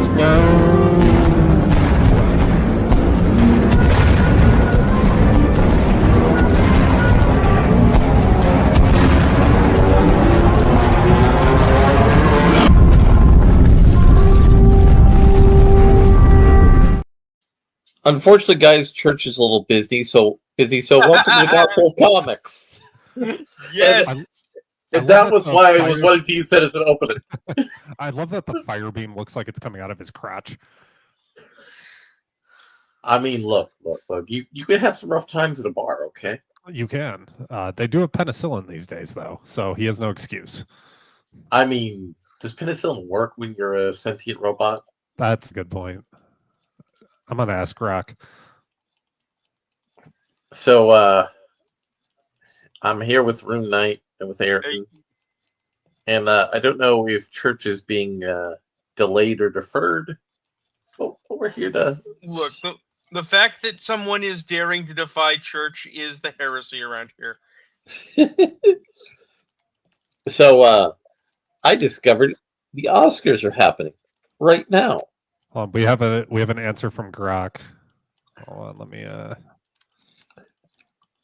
Let's go. Unfortunately, guys, church is a little busy, so welcome to the Gospel of Comics. Yes. And that was why I was wanting to use that as an opening. I love that the fire beam looks like it's coming out of his crotch. I mean, look. You can have some rough times at a bar, okay? You can. They do have penicillin these days, though, so he has no excuse. I mean, does penicillin work when you're a sentient robot? That's a good point. I'm gonna ask Rock. So, I'm here with Rune Knight and with Ayrton. And I don't know if church is being delayed or deferred, but we're here to... Look, the fact that someone is daring to defy church is the heresy around here. So, I discovered the Oscars are happening right now. We have an answer from Grok. Hold on, let me.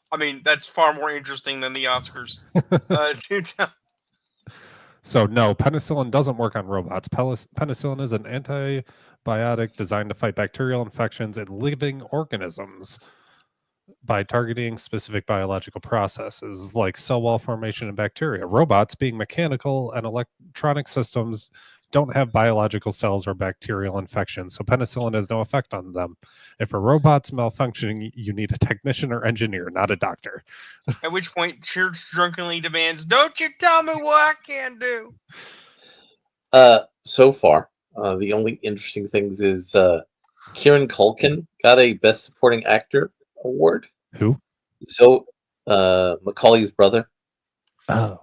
I mean, that's far more interesting than the Oscars. So no, penicillin doesn't work on robots. Penicillin is an antibiotic designed to fight bacterial infections in living organisms by targeting specific biological processes like cell wall formation in bacteria. Robots, being mechanical and electronic systems, don't have biological cells or bacterial infections, so penicillin has no effect on them. If a robot's malfunctioning, you need a technician or engineer, not a doctor. At which point, church drunkenly demands, "Don't you tell me what I can do." So far, the only interesting things is Kieran Culkin got a Best Supporting Actor award. Who? So, Macaulay's brother. Oh.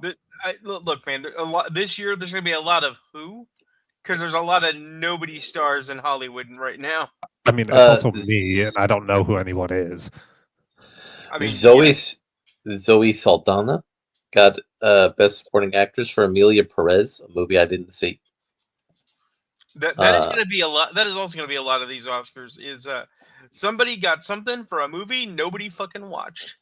Look, man. This year, there's going to be a lot of who, because there's a lot of nobody stars in Hollywood right now. I mean, it's also me, and I don't know who anyone is. I mean, Zoe Saldana got Best Supporting Actress for Amelia Perez, a movie I didn't see. That is going to be a lot. That is also going to be a lot of these Oscars. Is somebody got something for a movie nobody fucking watched.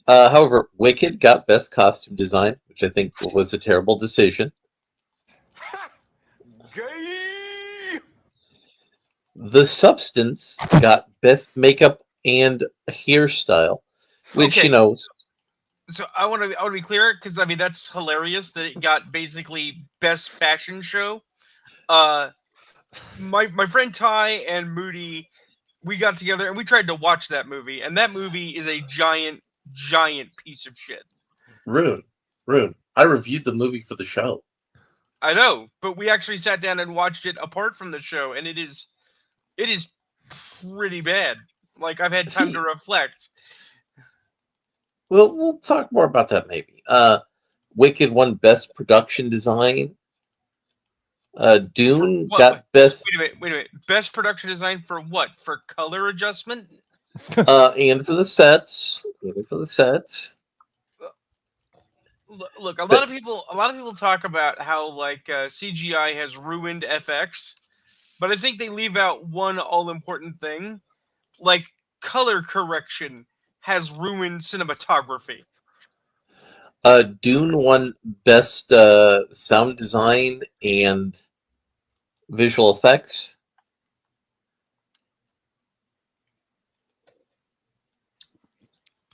However, Wicked got Best Costume Design, which I think was a terrible decision. The Substance got Best Makeup and Hairstyle, which, Okay. you know... So I want to be clear, because I mean that's hilarious that it got basically Best Fashion Show. My friend Ty and Moody, we got together and we tried to watch that movie, and that movie is a giant piece of shit. Rune, I reviewed the movie for the show. I know, but we actually sat down and watched it apart from the show, and it is pretty bad. Like, I've had time to reflect. We'll talk more about that maybe. Wicked won Best Production Design. Dune got Best... Wait a minute. Best Production Design for what? For color adjustment? And for the sets. Look, a lot of people talk about how like CGI has ruined FX, but I think they leave out one all-important thing. Like, color correction has ruined cinematography. Dune won Best Sound Design and Visual Effects.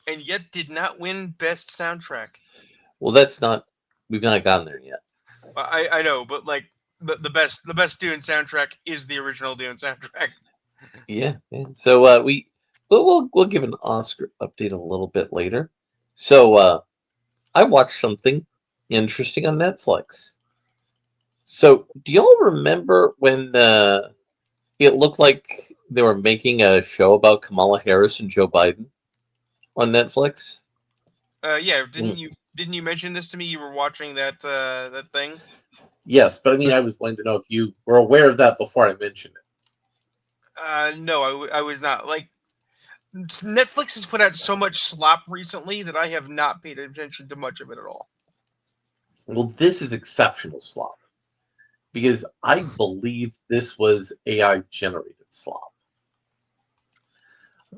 And yet did not win Best Soundtrack. Well, we've not gotten there yet. I know, but like the best Dune soundtrack is the original Dune soundtrack. Yeah. So we'll give an Oscar update a little bit later. So I watched something interesting on Netflix. So do y'all remember when it looked like they were making a show about Kamala Harris and Joe Biden on Netflix? Yeah, didn't you mention this to me? You were watching that thing? Yes, but I mean, I was wanting to know if you were aware of that before I mentioned it. No, I was not. Like, Netflix has put out so much slop recently that I have not paid attention to much of it at all. Well, this is exceptional slop. because I believe this was AI generated slop.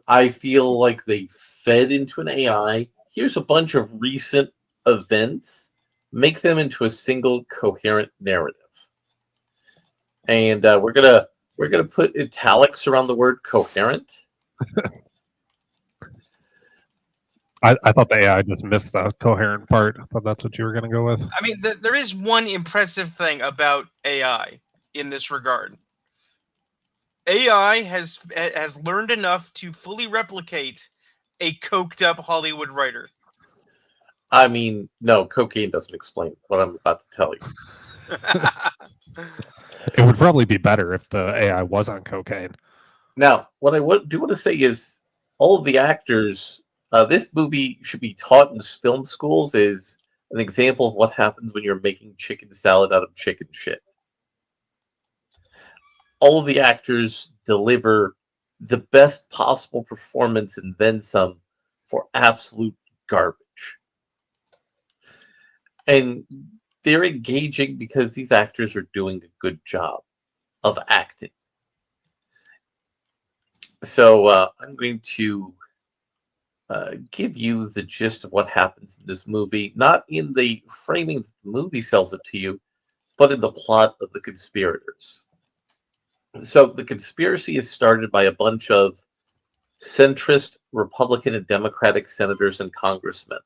I feel like they fed into an AI. Here's a bunch of recent events, make them into a single coherent narrative. And we're gonna put italics around the word coherent. I thought the AI just missed the coherent part. I thought that's what you were going to go with. I mean, there is one impressive thing about AI in this regard. AI has learned enough to fully replicate a coked up Hollywood writer. I mean, no, cocaine doesn't explain what I'm about to tell you. It would probably be better if the AI was on cocaine. Now, what I do want to say is all of the actors, this movie should be taught in film schools is an example of what happens when you're making chicken salad out of chicken shit. All of the actors deliver the best possible performance and then some for absolute garbage. And they're engaging because these actors are doing a good job of acting. So I'm going to give you the gist of what happens in this movie, not in the framing that the movie sells it to you, but in the plot of the conspirators. So the conspiracy is started by a bunch of centrist Republican and Democratic senators and congressmen.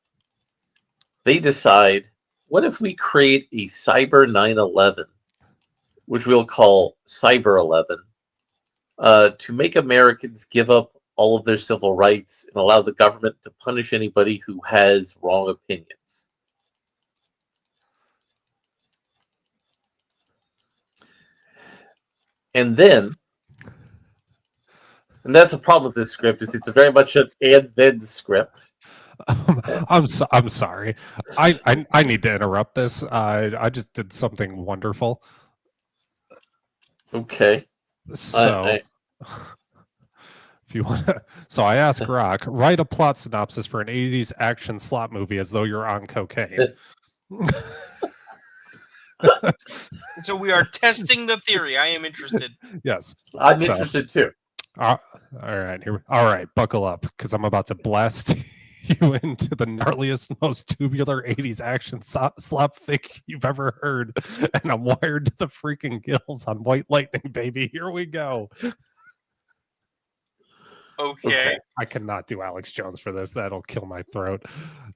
They decide, what if we create a Cyber 9/11, which we'll call Cyber 11, to make Americans give up all of their civil rights and allow the government to punish anybody who has wrong opinions. And that's a problem with this script, is it's very much an and then script. I'm sorry. I need to interrupt this. I just did something wonderful. Okay. So if you want to, so I asked Rock, write a plot synopsis for an 80s action slot movie as though you're on cocaine. So we are testing the theory. I am interested. Yes. I'm interested too. All right, all right, buckle up, because I'm about to blast you into the gnarliest, most tubular 80s action slap fic you've ever heard, and I'm wired to the freaking gills on White Lightning, baby. Here we go. Okay. I cannot do Alex Jones for this. That'll kill my throat.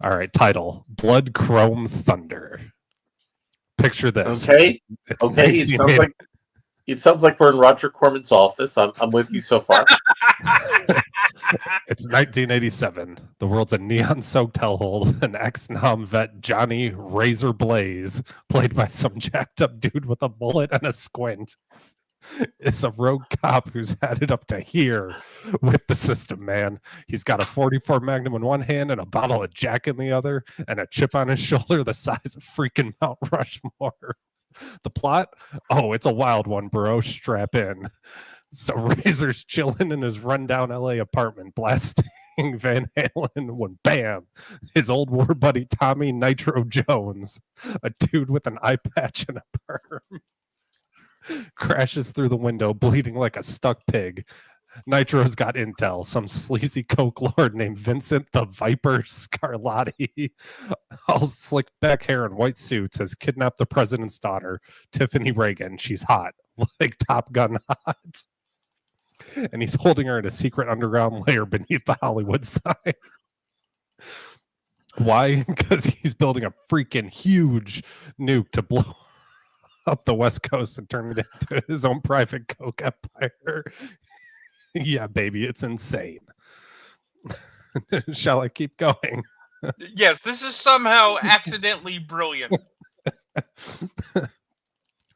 All right, title: Blood Chrome Thunder. Picture this. Okay. It's Okay. It sounds like we're in Roger Corman's office. I'm with you so far. It's 1987. The world's a neon-soaked hellhole. An ex-Nam vet, Johnny Razor Blaze, played by some jacked-up dude with a mullet and a squint, is a rogue cop who's had it up to here with the system, man. He's got a 44 Magnum in one hand and a bottle of Jack in the other, and a chip on his shoulder the size of freaking Mount Rushmore. The plot? Oh, it's a wild one, bro. Strap in. So Razor's chilling in his rundown LA apartment, blasting Van Halen when bam, his old war buddy Tommy Nitro Jones, a dude with an eye patch and a perm, crashes through the window, bleeding like a stuck pig. Nitro's got intel. Some sleazy coke lord named Vincent the Viper Scarlatti, all slicked back hair and white suits, has kidnapped the president's daughter, Tiffany Reagan. She's hot, like Top Gun hot. And he's holding her in a secret underground lair beneath the Hollywood sign. Why? Because he's building a freaking huge nuke to blow up the West Coast and turn it into his own private coke empire. Yeah, baby, it's insane. Shall I keep going? Yes, this is somehow accidentally brilliant.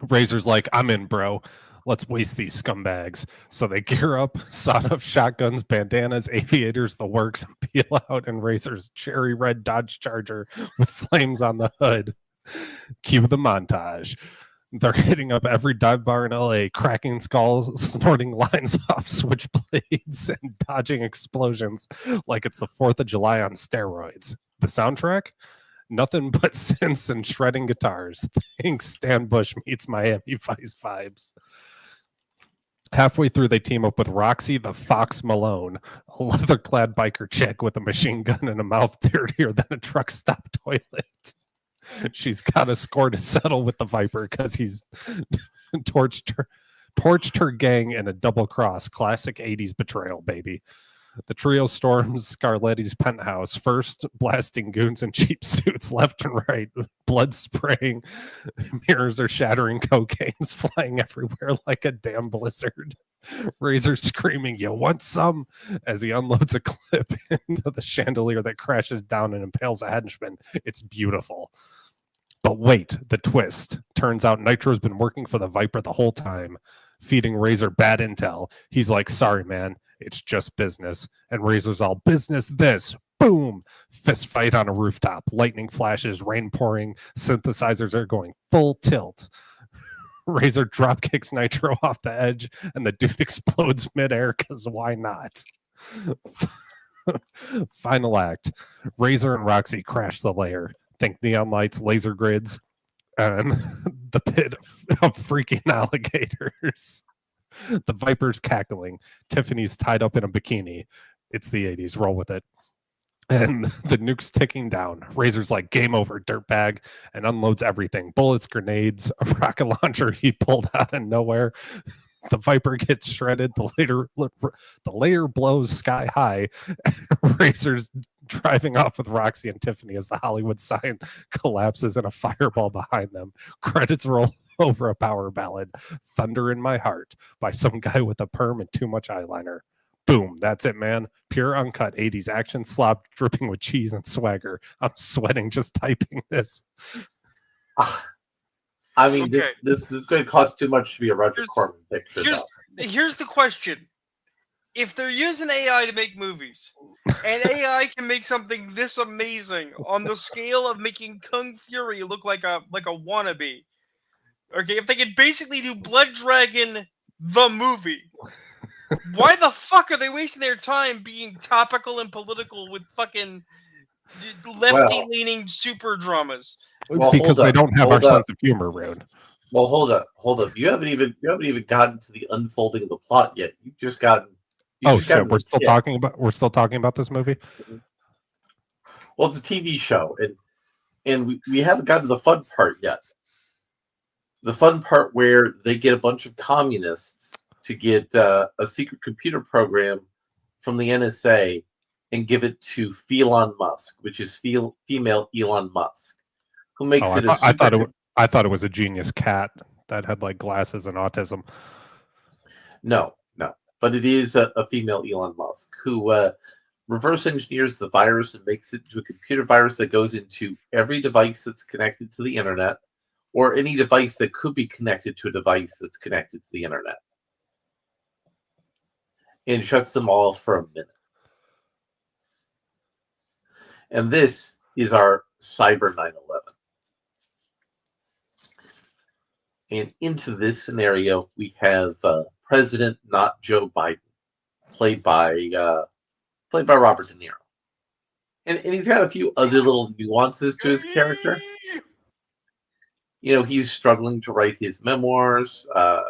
Razor's like, I'm in, bro. Let's waste these scumbags. So they gear up, sawed up shotguns, bandanas, aviators, the works, and peel out in Razor's cherry red Dodge Charger with flames on the hood. Cue the montage. They're hitting up every dive bar in LA, cracking skulls, snorting lines off switchblades, and dodging explosions like it's the 4th of July on steroids. The soundtrack? Nothing but synths and shredding guitars. Thanks, Stan Bush meets Miami Vice vibes. Halfway through, they team up with Roxy the Fox Malone, a leather-clad biker chick with a machine gun and a mouth dirtier than a truck stop toilet. She's got a score to settle with the Viper because he's torched her gang in a double cross. Classic 80s betrayal, baby. The trio storms Scarletti's penthouse, first blasting goons in cheap suits left and right, blood spraying, mirrors are shattering, cocaine's flying everywhere like a damn blizzard. Razor screaming, "You want some?" as he unloads a clip into the chandelier that crashes down and impales a henchman. It's beautiful. But wait, the twist. Turns out Nitro's been working for the Viper the whole time, feeding Razor bad intel. He's like, "Sorry, man. It's just business." And Razor's all, "Business this." Boom! Fist fight on a rooftop. Lightning flashes, rain pouring. Synthesizers are going full tilt. Razor drop kicks Nitro off the edge, and the dude explodes midair because why not? Final act. Razor and Roxy crash the lair. Think neon lights, laser grids, and the pit of freaking alligators. The Viper's cackling. Tiffany's tied up in a bikini. It's the 80s. Roll with it. And the nuke's ticking down. Razor's like, "Game over, dirtbag," and unloads everything. Bullets, grenades, a rocket launcher he pulled out of nowhere. The Viper gets shredded. The layer blows sky high. Razor's driving off with Roxy and Tiffany as the Hollywood sign collapses in a fireball behind them. Credits roll over a power ballad, "Thunder in My Heart," by some guy with a perm and too much eyeliner. Boom, that's it, man. Pure uncut 80s action slop dripping with cheese and swagger. I'm sweating just typing this. I mean, this is going to cost too much to be a Roger Corman picture. Here's the question. If they're using AI to make movies, and AI can make something this amazing on the scale of making Kung Fury look like a wannabe, okay, if they could basically do Blood Dragon the movie, why the fuck are they wasting their time being topical and political with fucking lefty-leaning super dramas? Well, because they don't have our sense of humor, Rune. Well, hold up. You haven't even gotten to the unfolding of the plot yet. You've just gotten. Shit! We're still talking about this movie. Well, it's a TV show, and we haven't gotten to the fun part yet. The fun part where they get a bunch of communists to get a secret computer program from the NSA and give it to Elon Musk, which is female Elon Musk, who makes it. I thought it was a genius cat that had like glasses and autism. No, but it is a female Elon Musk who reverse engineers the virus and makes it into a computer virus that goes into every device that's connected to the internet, or any device that could be connected to a device that's connected to the internet, and shuts them all for a minute. And this is our Cyber 9/11. And into this scenario, we have President not Joe Biden, played by Robert De Niro, and he's got a few other little nuances to his character. You know, he's struggling to write his memoirs.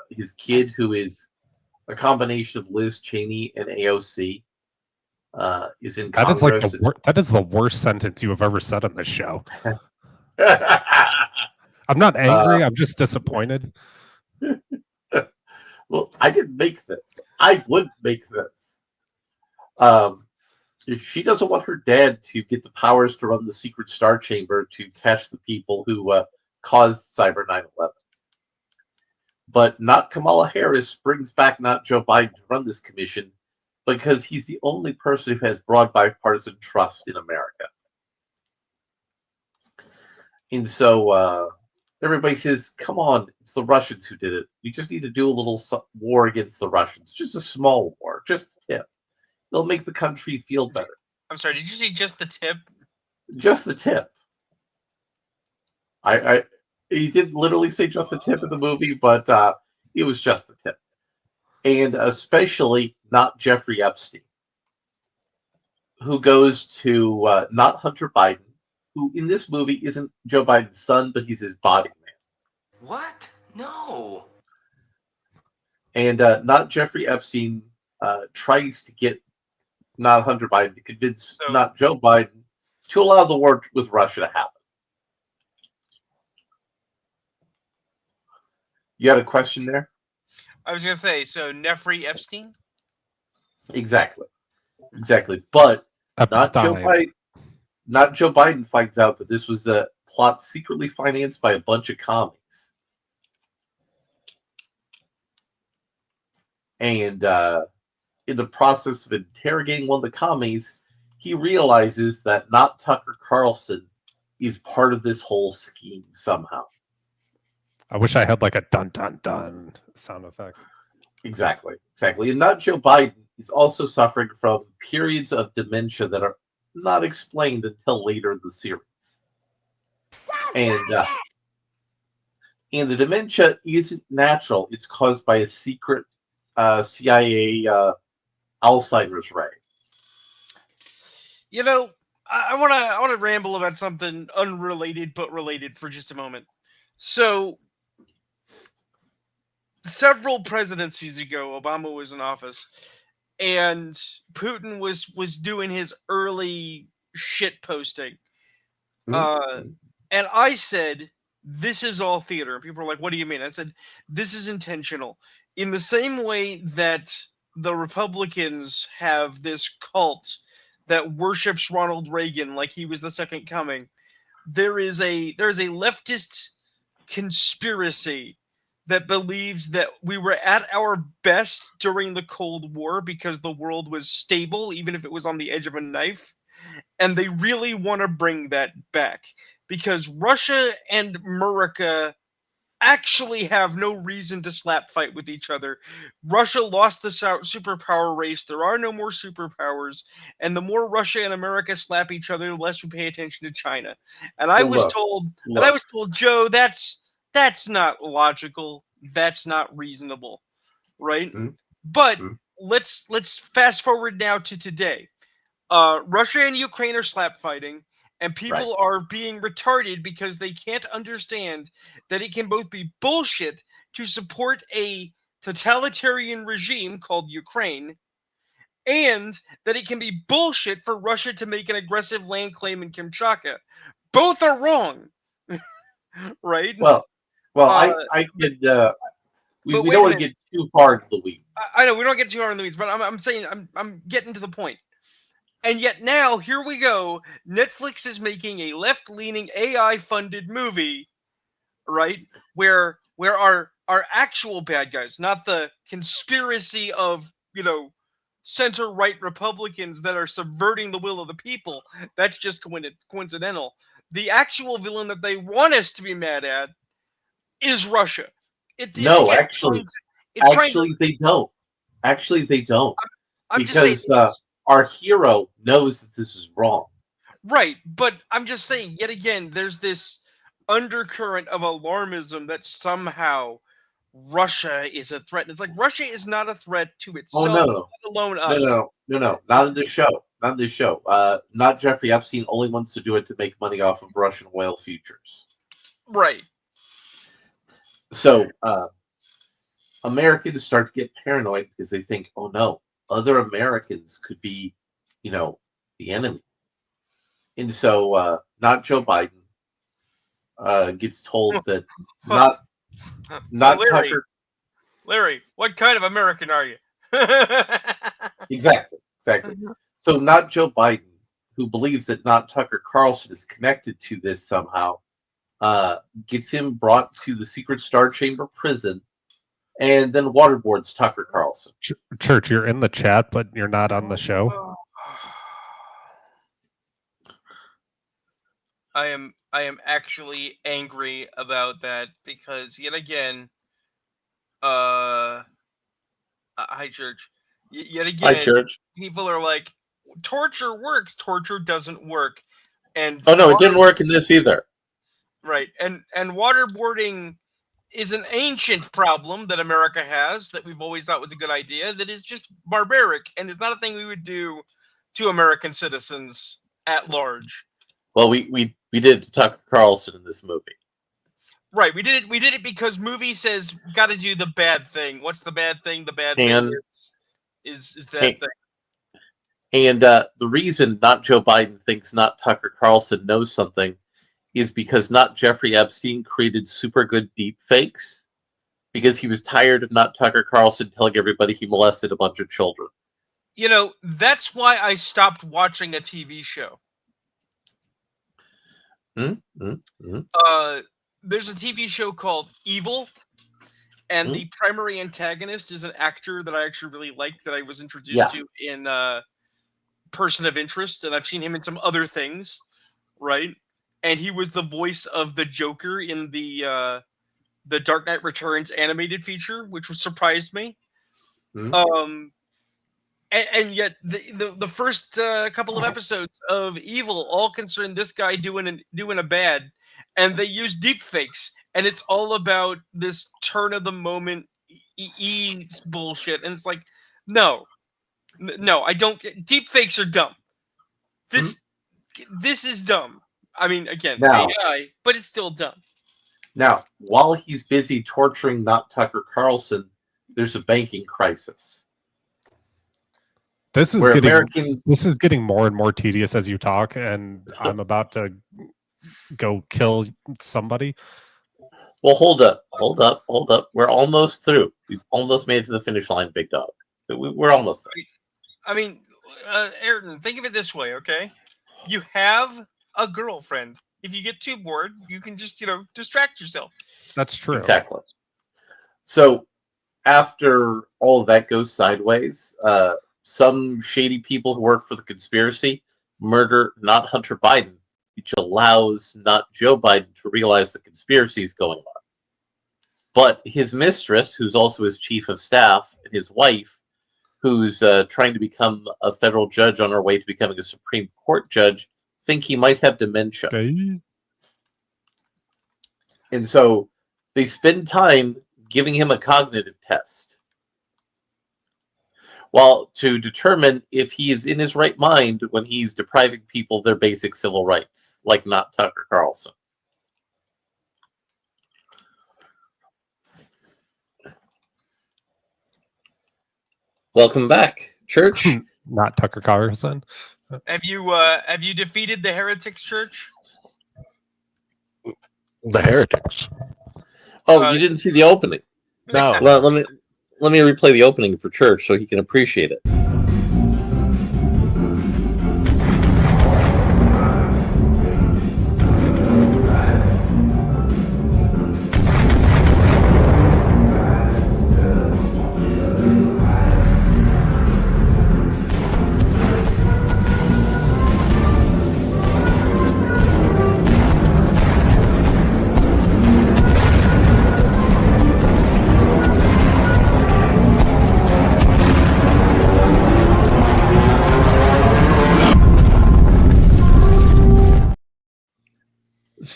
His kid, who is a combination of Liz Cheney and AOC, is in That Congress. is like that is the worst sentence you have ever said on this show. I'm not angry. I'm just disappointed. Well, I didn't make this. I would make this. She doesn't want her dad to get the powers to run the secret star chamber to catch the people who caused Cyber 9/11. But not Kamala Harris brings back not Joe Biden to run this commission because he's the only person who has broad bipartisan trust in America. And so everybody says, "Come on, it's the Russians who did it. We just need to do a little war against the Russians. Just a small war. Just a tip. It'll make the country feel better." I'm sorry, did you say just the tip? Just the tip. He didn't literally say just the tip of the movie, but it was just the tip. And especially not Jeffrey Epstein, who goes to not Hunter Biden, who in this movie isn't Joe Biden's son, but he's his body man. What? No. And not Jeffrey Epstein tries to get not Hunter Biden to convince not Joe Biden to allow the war with Russia to happen. You had a question there? I was gonna say, so Jeffrey Epstein? Exactly. But not Joe Epstein. Biden. Not Joe Biden finds out that this was a plot secretly financed by a bunch of commies. And in the process of interrogating one of the commies, he realizes that not Tucker Carlson is part of this whole scheme somehow. I wish I had like a dun dun dun sound effect. Exactly. And not Joe Biden is also suffering from periods of dementia that are not explained until later in the series. And the dementia isn't natural. It's caused by a secret CIA Alzheimer's ray. You know, I want to ramble about something unrelated but related for just a moment. So, several presidencies ago, Obama was in office, and Putin was doing his early shit posting. And I said, this is all theater. And people are like, what do you mean? I said, this is intentional. In the same way that the Republicans have this cult that worships Ronald Reagan like he was the second coming, there's a leftist conspiracy that believes that we were at our best during the Cold War because the world was stable, even if it was on the edge of a knife. And they really want to bring that back because Russia and America actually have no reason to slap fight with each other. Russia lost the superpower race. There are no more superpowers. And the more Russia and America slap each other, the less we pay attention to China. And I was told, Joe, that's not logical. That's not reasonable, right? But let's fast forward now to today. Russia and Ukraine are slap fighting, and people are being retarded because they can't understand that it can both be bullshit to support a totalitarian regime called Ukraine, and that it can be bullshit for Russia to make an aggressive land claim in Kamchatka. Both are wrong, right? Well, I could. We don't want to get too far into the weeds. I know we don't get too far in the weeds, but I'm saying I'm getting to the point. And yet now, here we go. Netflix is making a left-leaning AI-funded movie, right? Where our actual bad guys, not the conspiracy of, center-right Republicans that are subverting the will of the people. That's just coincidental. The actual villain that they want us to be mad at is Russia. They don't. Actually, they don't. I'm because just saying, our hero knows that this is wrong. Right, but I'm just saying, yet again, there's this undercurrent of alarmism that somehow Russia is a threat. And it's like Russia is not a threat to itself, let alone us. No, not in this show. Not in this show. Not Jeffrey Epstein only wants to do it to make money off of Russian oil futures. Right. So Americans start to get paranoid because they think, oh no, other Americans could be, the enemy. And so not Joe Biden gets told that not Larry, Tucker. Larry, what kind of American are you? Exactly. So not Joe Biden, who believes that not Tucker Carlson is connected to this somehow, gets him brought to the secret Star Chamber prison, and then waterboards Tucker Carlson. Church, you're in the chat, but you're not on the show. I am actually angry about that because yet again, hi Church. Yet again, hi, Church. People are like, torture works. Torture doesn't work. And oh no, it didn't work in this either. Right, and waterboarding is an ancient problem that America has that we've always thought was a good idea. That is just barbaric and is not a thing we would do to American citizens at large. Well, we did Tucker Carlson in this movie. Right, we did it because movie says got to do the bad thing. What's the bad thing? The bad thing is that thing. And the reason not Joe Biden thinks not Tucker Carlson knows something is because not Jeffrey Epstein created super good deep fakes because he was tired of not Tucker Carlson telling everybody he molested a bunch of children. You know, that's why I stopped watching a TV show. There's a TV show called Evil, and the primary antagonist is an actor that I actually really like that I was introduced to in Person of Interest, and I've seen him in some other things, right? And he was the voice of the Joker in the Dark Knight Returns animated feature, which surprised me. And yet the first couple of episodes of Evil all concern this guy doing a bad, and they use deep fakes, and it's all about this turn of the moment bullshit, and it's like, no, I don't get deep fakes are dumb. This is dumb. I mean, again, now, AI, but it's still dumb. Now, while he's busy torturing not Tucker Carlson, there's a banking crisis. This is getting more and more tedious as you talk, and I'm about to go kill somebody. Well, hold up. We're almost through. We've almost made it to the finish line, big dog. We're almost there. I mean, Ayrton, think of it this way, okay? You have a girlfriend. If you get too bored, you can just, distract yourself. That's true. Exactly. So, after all of that goes sideways, some shady people who work for the conspiracy murder not Hunter Biden, which allows not Joe Biden to realize the conspiracy is going on. But his mistress, who's also his chief of staff, and his wife, who's trying to become a federal judge on her way to becoming a Supreme Court judge, think he might have dementia. Okay. And so they spend time giving him a cognitive test. Well, to determine if he is in his right mind when he's depriving people of their basic civil rights, like not Tucker Carlson. Welcome back, Church. Not Tucker Carlson. Have you defeated the Heretics Church? The Heretics. Oh, you didn't see the opening? No. Well, let me replay the opening for Church so he can appreciate it.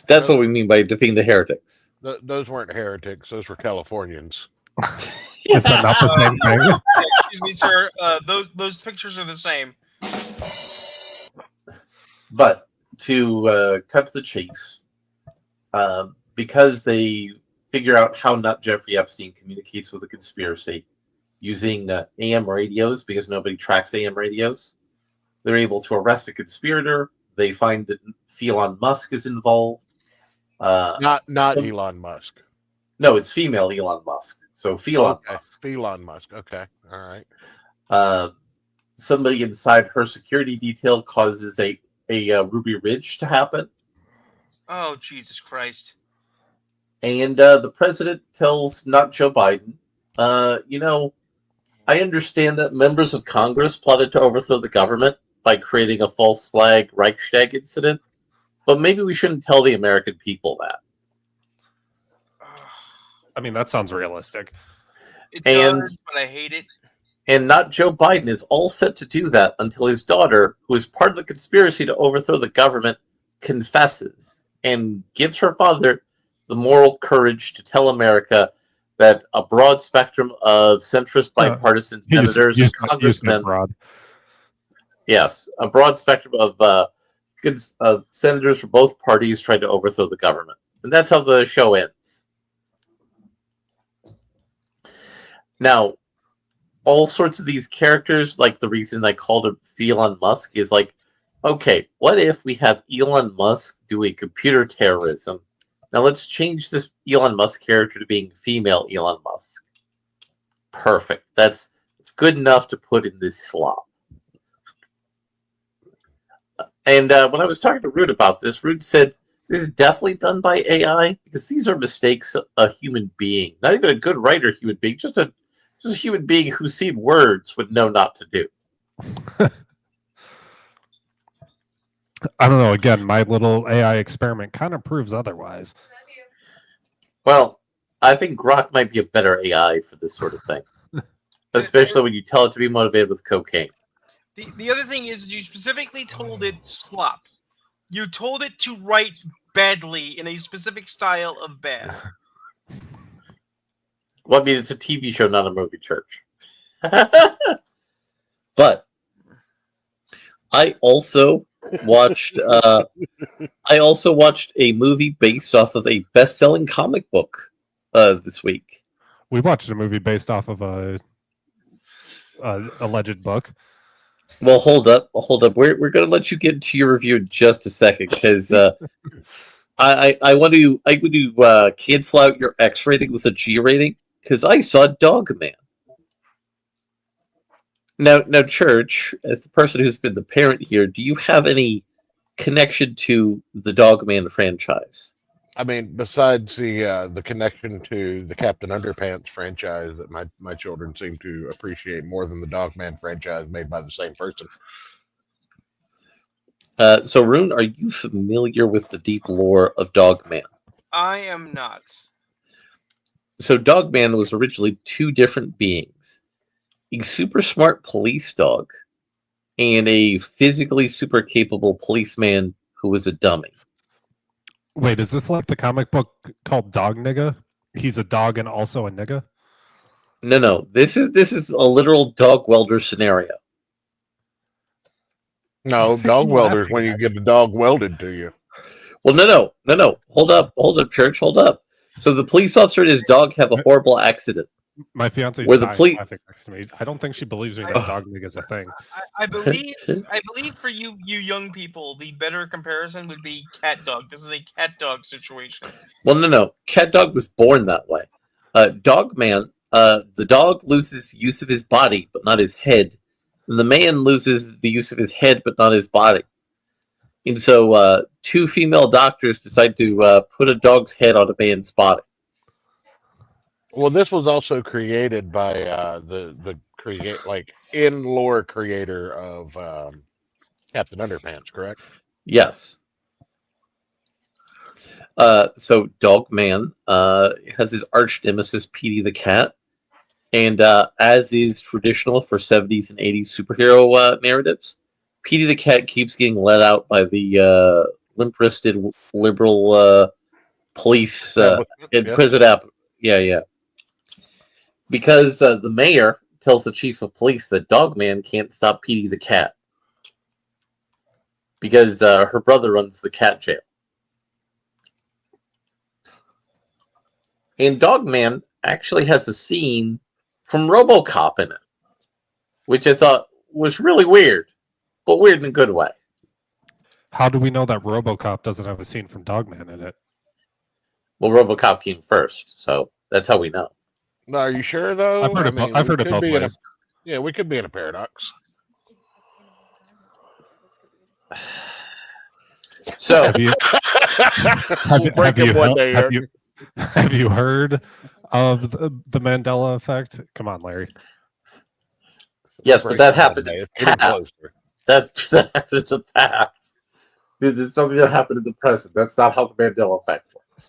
That's what we mean by defeating the heretics. Those weren't heretics. Those were Californians. Is that not the same thing? Excuse me, sir. Those pictures are the same. But to cut to the chase, because they figure out how not Jeffrey Epstein communicates with the conspiracy using AM radios, because nobody tracks AM radios, they're able to arrest a conspirator. They find that Elon Musk is involved. Not Elon Musk. No, it's female Elon Musk. So Elon Musk. Elon Musk. Okay. All right. Somebody inside her security detail causes a Ruby Ridge to happen. Oh, Jesus Christ. And the president tells not Joe Biden, I understand that members of Congress plotted to overthrow the government by creating a false flag Reichstag incident, but maybe we shouldn't tell the American people that. I mean, that sounds realistic. It does, but I hate it. And not Joe Biden is all set to do that until his daughter, who is part of the conspiracy to overthrow the government, confesses and gives her father the moral courage to tell America that a broad spectrum of centrist bipartisan senators and congressmen... broad. Yes, a broad spectrum of senators from both parties tried to overthrow the government, and that's how the show ends. Now, all sorts of these characters, like the reason I called him Elon Musk, is like, okay, what if we have Elon Musk doing computer terrorism? Now let's change this Elon Musk character to being female Elon Musk. Perfect. It's good enough to put in this slop. And when I was talking to Rude about this, Rude said this is definitely done by AI because these are mistakes a human being, not even a good writer human being, just a human being who's seen words would know not to do. I don't know. Again, my little AI experiment kind of proves otherwise. Well, I think Grok might be a better AI for this sort of thing, especially when you tell it to be motivated with cocaine. The other thing is you specifically told it slop. You told it to write badly in a specific style of bad. Well, I mean, it's a TV show, not a movie, Church. But I also watched a movie based off of a best-selling comic book this week. We watched a movie based off of a alleged book. Well, hold up. We're going to let you get into your review in just a second because I want to cancel out your X rating with a G rating because I saw Dogman. Now, Church, as the person who's been the parent here, do you have any connection to the Dogman franchise? I mean, besides the connection to the Captain Underpants franchise that my children seem to appreciate more than the Dogman franchise made by the same person. So, Rune, are you familiar with the deep lore of Dogman? I am not. So, Dogman was originally two different beings. A super smart police dog and a physically super capable policeman who was a dummy. Wait, is this like the comic book called Dog Nigga? He's a dog and also a nigga? No. This is a literal dog welder scenario. No, dog welders when you get the dog welded to you. Well, no. Hold up, Church, hold up. So the police officer and his dog have a horrible accident. My fiance's Where the dying laughing next to me. I don't think she believes me that dog nigga's a thing. I believe for you young people, the better comparison would be cat dog. This is a cat dog situation. Well, no. Cat dog was born that way. Dogman, the dog loses use of his body, but not his head. And the man loses the use of his head, but not his body. And so two female doctors decide to put a dog's head on a man's body. Well, this was also created by the in-lore creator of Captain Underpants, correct? Yes. So Dogman has his arch nemesis Petey the Cat, and as is traditional for 70s and 80s superhero narratives, Petey the Cat keeps getting let out by the limp-wristed liberal police in prison app. Yeah. Because the mayor tells the chief of police that Dogman can't stop Petey the Cat because her brother runs the cat jail. And Dogman actually has a scene from RoboCop in it, which I thought was really weird, but weird in a good way. How do we know that RoboCop doesn't have a scene from Dogman in it? Well, RoboCop came first, so that's how we know. No, are you sure though? I've heard it both ways. Yeah, we could be in a paradox. So have you heard of the Mandela effect? Come on, Larry. Yes, but that happened in the past. That happened in the past. It's something that happened in the present. That's not how the Mandela effect works.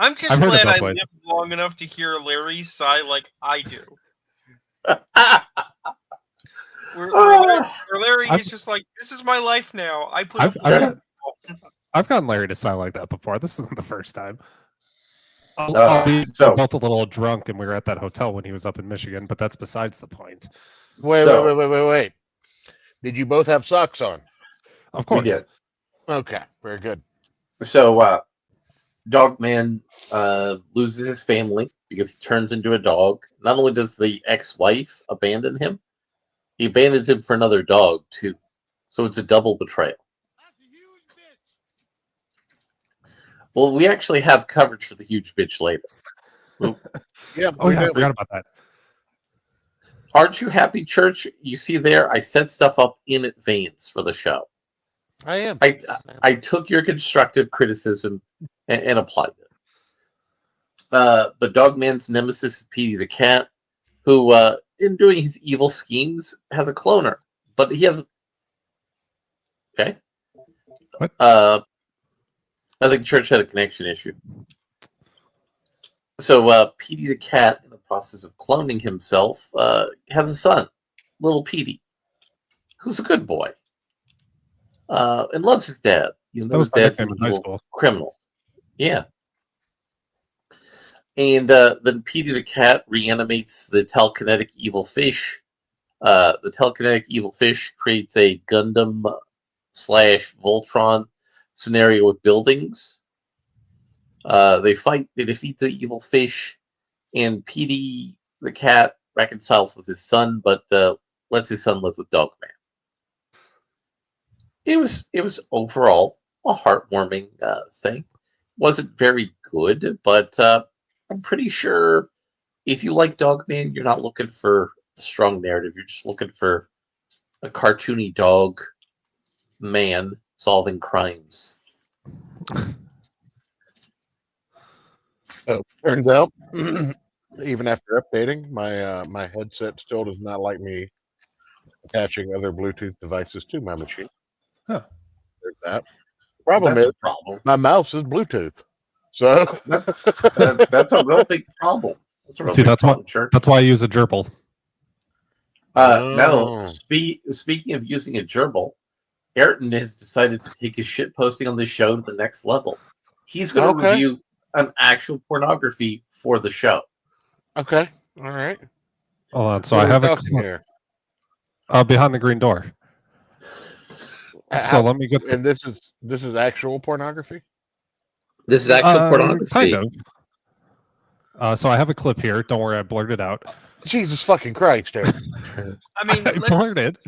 I'm just glad I lived long enough to hear Larry sigh like I do. where Larry is just like, this is my life now. I've gotten Larry to sigh like that before. This isn't the first time. We're both a little drunk, and we were at that hotel when he was up in Michigan, but that's besides the point. Wait. Did you both have socks on? Of course. We did. Okay, very good. So Dogman loses his family because he turns into a dog. Not only does the ex-wife abandon him, he abandons him for another dog too. So it's a double betrayal. Well, we actually have coverage for the huge bitch later. Yeah. Oh yeah, I forgot about that. Aren't you happy, Church? You see there, I set stuff up in advance for the show. I am. I took your constructive criticism and applied it. But Dogman's nemesis is Petey the cat, who, in doing his evil schemes, has a cloner. But he has. Okay. What? I think Church had a connection issue. So Petey the cat, in the process of cloning himself, has a son, little Petey, who's a good boy and loves his dad. Even That though was his my dad's nickname an in high evil school. criminal. Yeah. And then Petey the cat reanimates the telekinetic evil fish. The telekinetic evil fish creates a Gundam / Voltron scenario with buildings. They defeat the evil fish, and Petey the cat reconciles with his son, but lets his son live with Dogman. It was overall a heartwarming thing. Wasn't very good, but I'm pretty sure if you like Dogman, you're not looking for a strong narrative. You're just looking for a cartoony dog man solving crimes. Turns out, even after updating, my headset still does not like me attaching other Bluetooth devices to my machine. Huh. There's that. Problem That's is, a problem. my mouse is Bluetooth, so That's a real big problem. That's a real See, big problem, Church. that's why I use a gerbil. Now, speaking of using a gerbil, Ayrton has decided to take his shit posting on this show to the next level. He's going to Okay. review an actual pornography for the show. Okay, all right. Hold on. So What I are we have it talking here? behind the green door. So let me get. And this is actual pornography. This is actual pornography. Kind of. So I have a clip here. Don't worry, I blurred it out. Jesus fucking Christ, dude! I mean, I blurred it.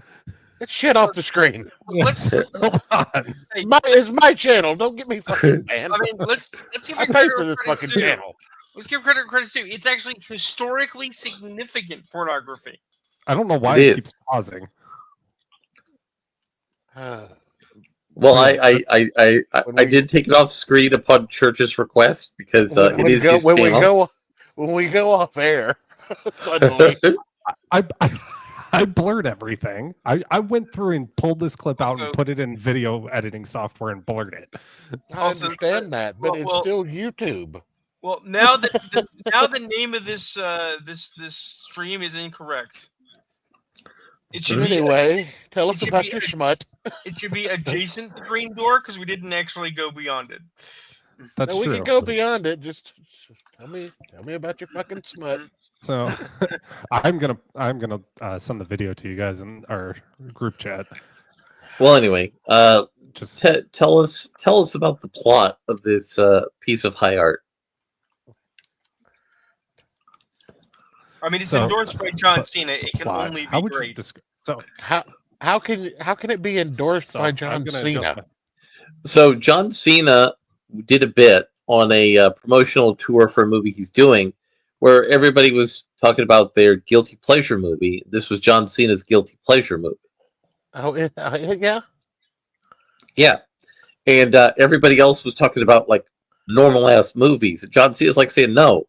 Get shit off the screen. let's. Hold on. Hey, It's my channel. Don't get me fucking banned. I mean, let's give I it pay credit for where this credit's fucking due. channel. Let's give credit where credit's due. It's actually historically significant pornography. I don't know why It it is. keeps pausing. Well, Yes, I did take it off screen upon Church's request because it is his channel. When we go off air, suddenly I blurred everything. I went through and pulled this clip out Also- and put it in video editing software and blurred it. I Also, understand that, but it's well- still YouTube. Well, now that the name of this this stream is incorrect. It should Anyway, tell it us should about be your a- schmut. it should be adjacent to the green door because we didn't actually go beyond it. That's No, we true. can go beyond it. Just tell me about your fucking smut. So I'm gonna send the video to you guys in our group chat. Well, anyway, Just tell us about the plot of this piece of high art. I mean, it's So, endorsed by John but Cena. It can plot. only How be would you great. describe? So How can it be endorsed by I'm John gonna Cena? adjust So John Cena did a bit on a promotional tour for a movie he's doing, where everybody was talking about their guilty pleasure movie. This was John Cena's guilty pleasure movie. Oh, yeah. Yeah, and everybody else was talking about like normal ass movies. And John Cena's like saying, "No,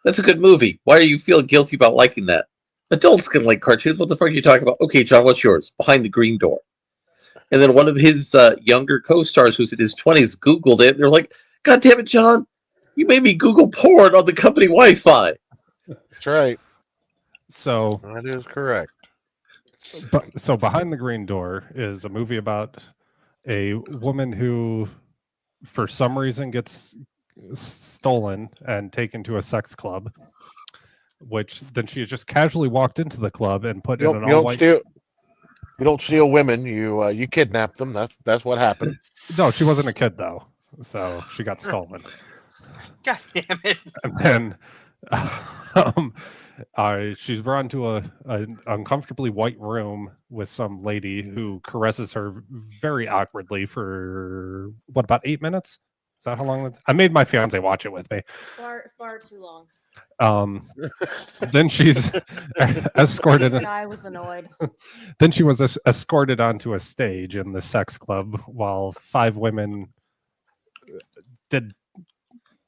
that's a good movie. Why do you feel guilty about liking that? Adults can like cartoons. What the fuck are you talking about?" Okay, John, what's yours? Behind the Green Door. And then one of his younger co-stars, who's in his 20s, Googled it. And they're like, "God damn it, John! You made me Google porn on the company Wi-Fi." That's right. So That is correct. so Behind the Green Door is a movie about a woman who, for some reason, gets stolen and taken to a sex club, which then she just casually walked into the club and put in an You don't all-white. steal. You don't steal women. You kidnap them. That's what happened. No, she wasn't a kid though, so she got stolen. God damn it. And then um, she's brought to an uncomfortably white room with some lady who caresses her very awkwardly for what, about 8 minutes? Is that how long? I made my fiance watch it with me. Far too long. Then she's escorted. Even I was annoyed. Then she was escorted onto a stage in the sex club while 5 women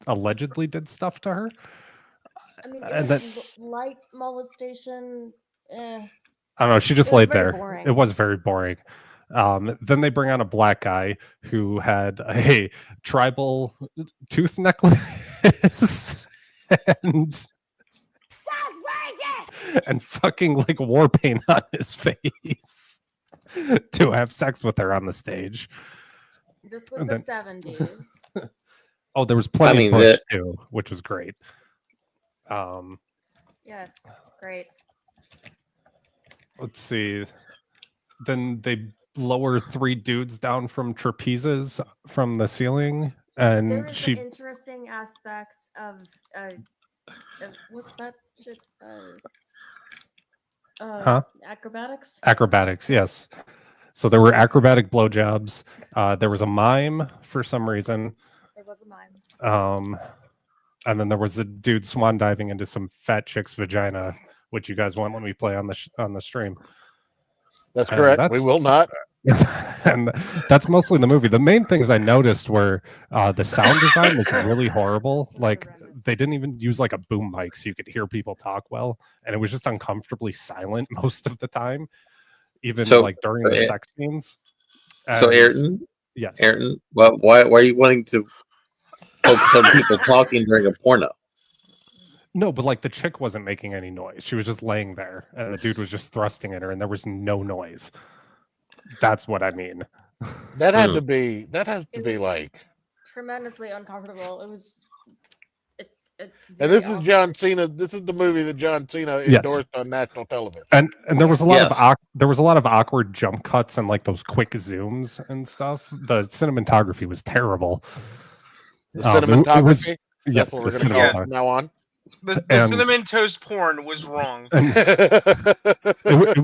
allegedly did stuff to her. I mean, And it was light molestation. I don't know. She just It was laid very there. boring. It was very boring. Then they bring on a black guy who had a tribal tooth necklace and fucking like war paint on his face to have sex with her on the stage. This was And the then- 70s. Oh, there was plenty mean, of Bush too, which was great. Yes, great. Let's see. Then they lower 3 dudes down from trapezes from the ceiling, There and is she an interesting aspect of what's that shit? Huh? Acrobatics. Acrobatics, yes. So there were acrobatic blowjobs. There was a mime for some reason. There was a mime. And then there was the dude swan diving into some fat chick's vagina, which you guys won't let me play on the stream. That's And correct. We will not. And that's mostly the movie. The main things I noticed were the sound design was really horrible. Like they didn't even use like a boom mic so you could hear people talk well, and it was just uncomfortably silent most of the time, even like during the sex scenes. So Ayrton, yes, Ayrton, why are you wanting to focus on people talking during a porno? no, but like the chick wasn't making any noise. She was just laying there, and the dude was just thrusting at her, and there was no noise. That's what I mean. That had to be. That has to be like. Tremendously uncomfortable. It was. And this is John Cena. This is the movie that John Cena endorsed on national television. And there was a lot of awkward jump cuts and like those quick zooms and stuff. The cinematography was terrible. The cinematography. Yes, what the we're going to call it cinematography. from now on. The cinnamon toast porn was wrong. It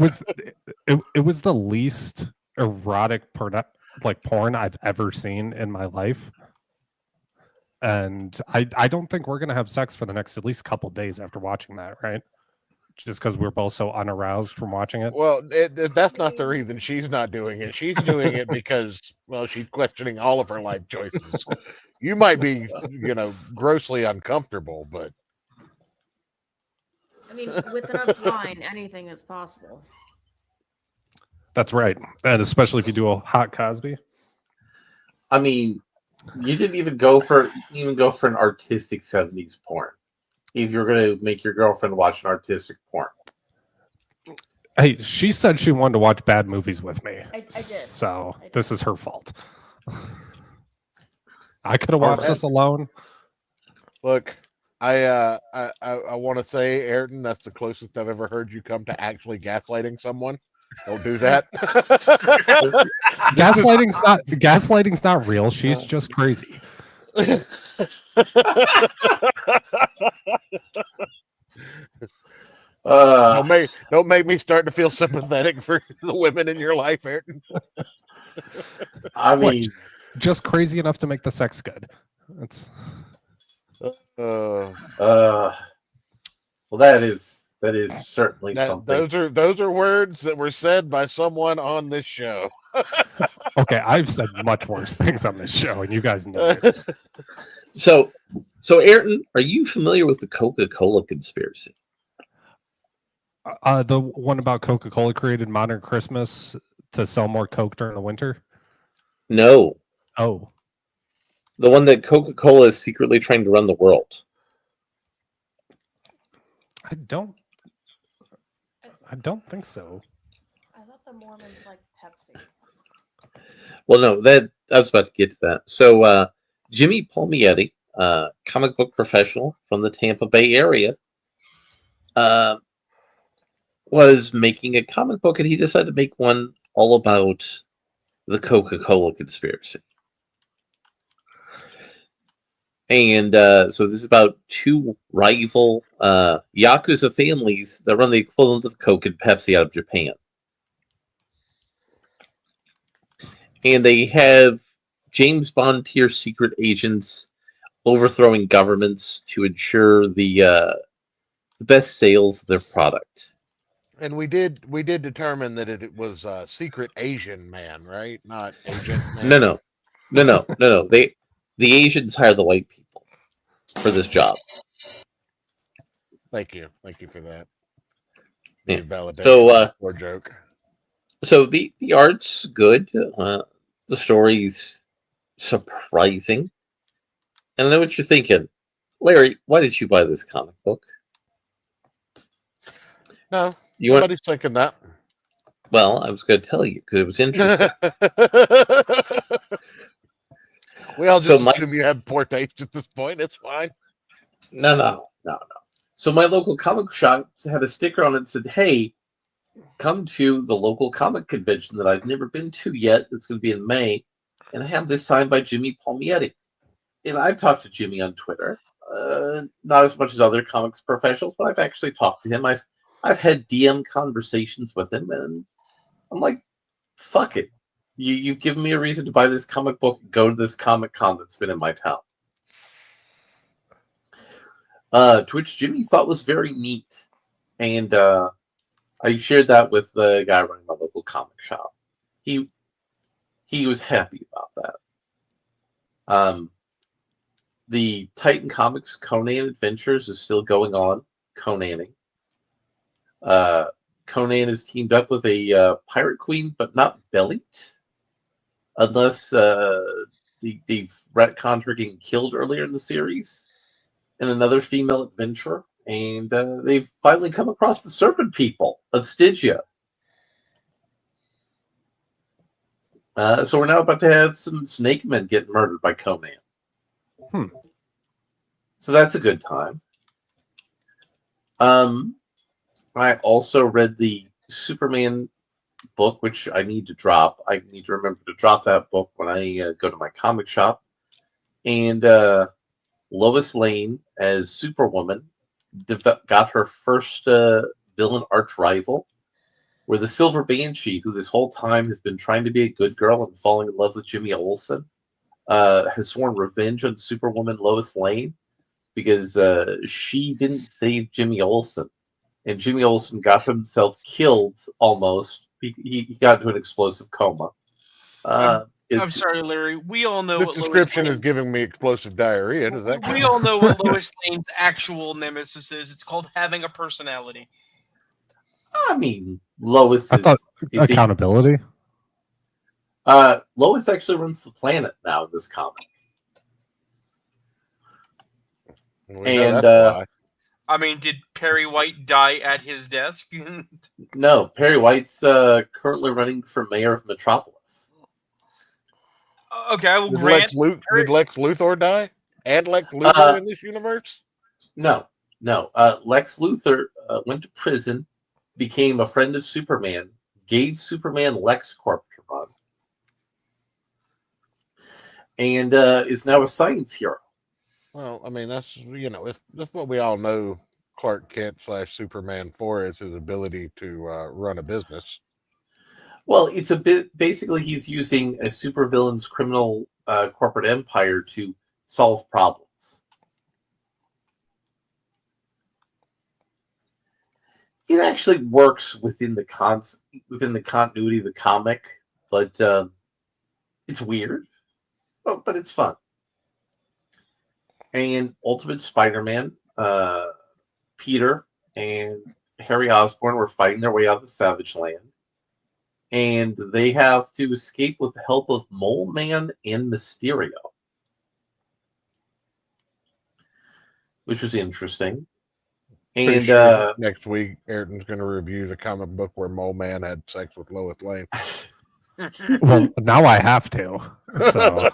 was the least erotic porn I've ever seen in my life. And I don't think we're gonna have sex for the next at least couple days after watching that, right? Just because we're both so unaroused from watching it. Well, that's not the reason she's not doing it. She's doing it because, well, she's questioning all of her life choices. You might be, grossly uncomfortable, but I mean, with enough wine, anything is possible. That's right, and especially if you do a hot Cosby. I mean, you didn't even go for an artistic 70s porn. If you're gonna make your girlfriend watch an artistic porn. Hey, she said she wanted to watch bad movies with me. I did. So I did. this is her fault. I could have watched this alone. look, I want to say, Ayrton, that's the closest I've ever heard you come to actually gaslighting someone. Don't do that. Gaslighting's not real. She's just crazy. Don't make me start to feel sympathetic for the women in your life, Ayrton. I mean, just crazy enough to make the sex good. That's well, that is certainly something. Those are words that were said by someone on this show. okay. I've said much worse things on this show, and you guys know it. So Ayrton, are you familiar with the Coca-Cola conspiracy? The one about Coca-Cola created Modern Christmas to sell more Coke during the winter? No. Oh. The one that Coca-Cola is secretly trying to run the world. I don't think so. I thought the Mormons liked Pepsi. Well, no, that I was about to get to that. So Jimmy Palmiotti, comic book professional from the Tampa Bay area, was making a comic book, and he decided to make one all about the Coca-Cola conspiracy. And so this is about two rival Yakuza families that run the equivalent of Coke and Pepsi out of Japan. And they have James Bond tier secret agents overthrowing governments to ensure the best sales of their product. And we did determine that it was secret Asian man, right? Not agent man. No. The Asians hire the white people for this job. Thank you for that. Yeah. The validation So, or joke. So the art's good. The story's surprising. And I know what you're thinking. Larry, why did you buy this comic book? No, You want? nobody's thinking that. Well, I was going to tell you because it was interesting. We all So just assume you have poor taste at this point. It's fine. No. So my local comic shop had a sticker on it that said, "Hey, come to the local comic convention that I've never been to yet. It's going to be in May, and I have this signed by Jimmy Palmiotti." And I've talked to Jimmy on Twitter, not as much as other comics professionals, but I've actually talked to him. I've had DM conversations with him, and I'm like, fuck it. You've given me a reason to buy this comic book and go to this Comic Con that's been in my town. To which Jimmy thought was very neat. And I shared that with the guy running my local comic shop. He was happy about that. The Titan Comics Conan Adventures is still going on, Conaning. Conan is teamed up with a pirate queen, but not Belit, unless they've retconned her getting killed earlier in the series, and another female adventurer. And they've finally come across the Serpent People of Stygia. So we're now about to have some Snake Men get murdered by Conan. So that's a good time. I also read the Superman book, which I need to drop. I need to remember to drop that book when I go to my comic shop. And Lois Lane as Superwoman got her first villain arch rival, where the Silver Banshee, who this whole time has been trying to be a good girl and falling in love with Jimmy Olsen, has sworn revenge on Superwoman Lois Lane because she didn't save Jimmy Olsen. And Jimmy Olsen got himself killed almost. He got into an explosive coma. I'm sorry, Larry. We all know This what description Lois is giving me explosive diarrhea. Does that We count? all know what Lois Lane's actual nemesis is. It's called having a personality. I mean, Lois I thought accountability. Lois actually runs the planet now in this comic. We know that's why. I mean, did Perry White die at his desk? No, Perry White's currently running for mayor of Metropolis. Okay, I will Did grant. Did Lex Luthor die? And Lex Luthor in this universe? No. Lex Luthor went to prison, became a friend of Superman, gave Superman LexCorp to run, and is now a science hero. Well, I mean, that's that's what we all know Clark Kent / Superman for, is his ability to run a business. Well, it's a bit basically he's using a supervillain's criminal corporate empire to solve problems. It actually works within the continuity of the comic, but it's weird, but it's fun. And Ultimate Spider-Man, Peter and Harry Osborn were fighting their way out of the Savage Land, and they have to escape with the help of Mole Man and Mysterio, which was interesting. And sure next week, Ayrton's going to review the comic book where Mole Man had sex with Lois Lane. Well, now I have to. So,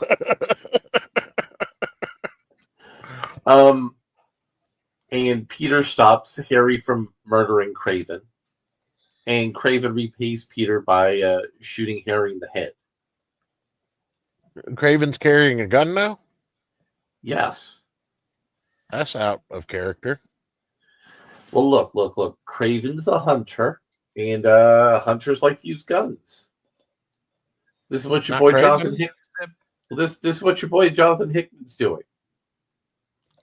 and Peter stops Harry from murdering Craven, and Craven repays Peter by shooting Harry in the head. Craven's carrying a gun now? Yes. That's out of character. Well, look. Craven's a hunter, and hunters like to use guns. This is what your Not boy Craven? Jonathan Hickman. This is what your boy Jonathan Hickman's doing.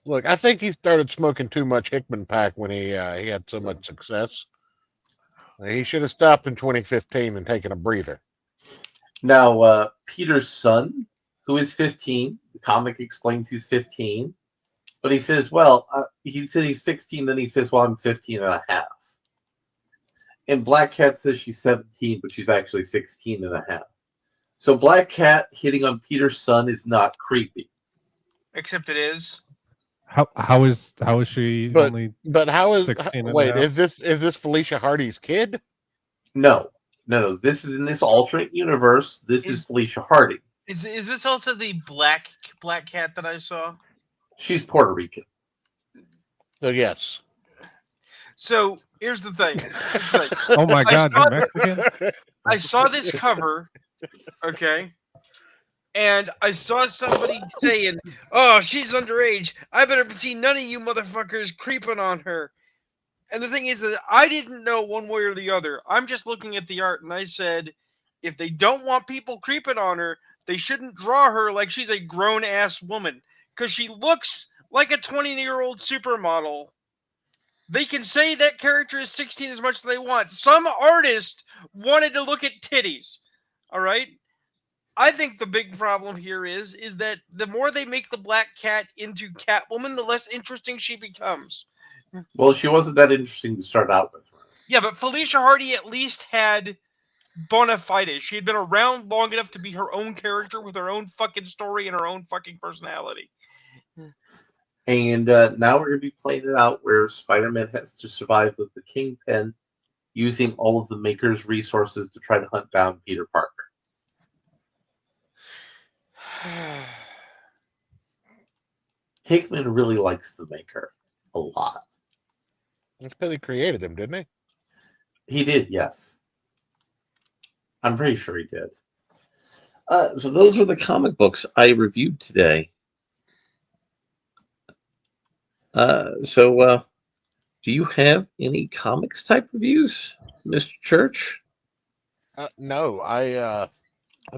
Look, I think he started smoking too much Hickman Pack when he had so much success. He should have stopped in 2015 and taken a breather. Now, Peter's son, who is 15, the comic explains he's 15, but he says, he said he's 16, then he says, well, I'm 15 and a half. And Black Cat says she's 17, but she's actually 16 and a half. So Black Cat hitting on Peter's son is not creepy. Except it is. How is she But- only But how is 16 and a wait? half? Is this Felicia Hardy's kid? No. This is in this alternate universe. This is Felicia Hardy. Is this also the black cat that I saw? She's Puerto Rican. So yes. So here's the thing. Oh my I God, saw you're Mexican? I saw this cover, okay, and I saw somebody saying, "Oh, she's underage. I better see none of you motherfuckers creeping on her." And the thing is that I didn't know one way or the other. I'm just looking at the art, and I said, if they don't want people creeping on her, they shouldn't draw her like she's a grown-ass woman, because she looks like a 20-year-old supermodel. They can say that character is 16 as much as they want. Some artist wanted to look at titties. All right? I think the big problem here is that the more they make the Black Cat into Catwoman, the less interesting she becomes. Well, she wasn't that interesting to start out with. Yeah, but Felicia Hardy at least had bona fides. She had been around long enough to be her own character with her own fucking story and her own fucking personality. And now we're going to be playing it out where Spider-Man has to survive with the Kingpin using all of the Maker's resources to try to hunt down Peter Parker. Hickman really likes the Maker a lot. That's because he created him, didn't he? He did, yes. I'm pretty sure he did. So those were the comic books I reviewed today. So do you have any comics type reviews, Mr. Church? No, I've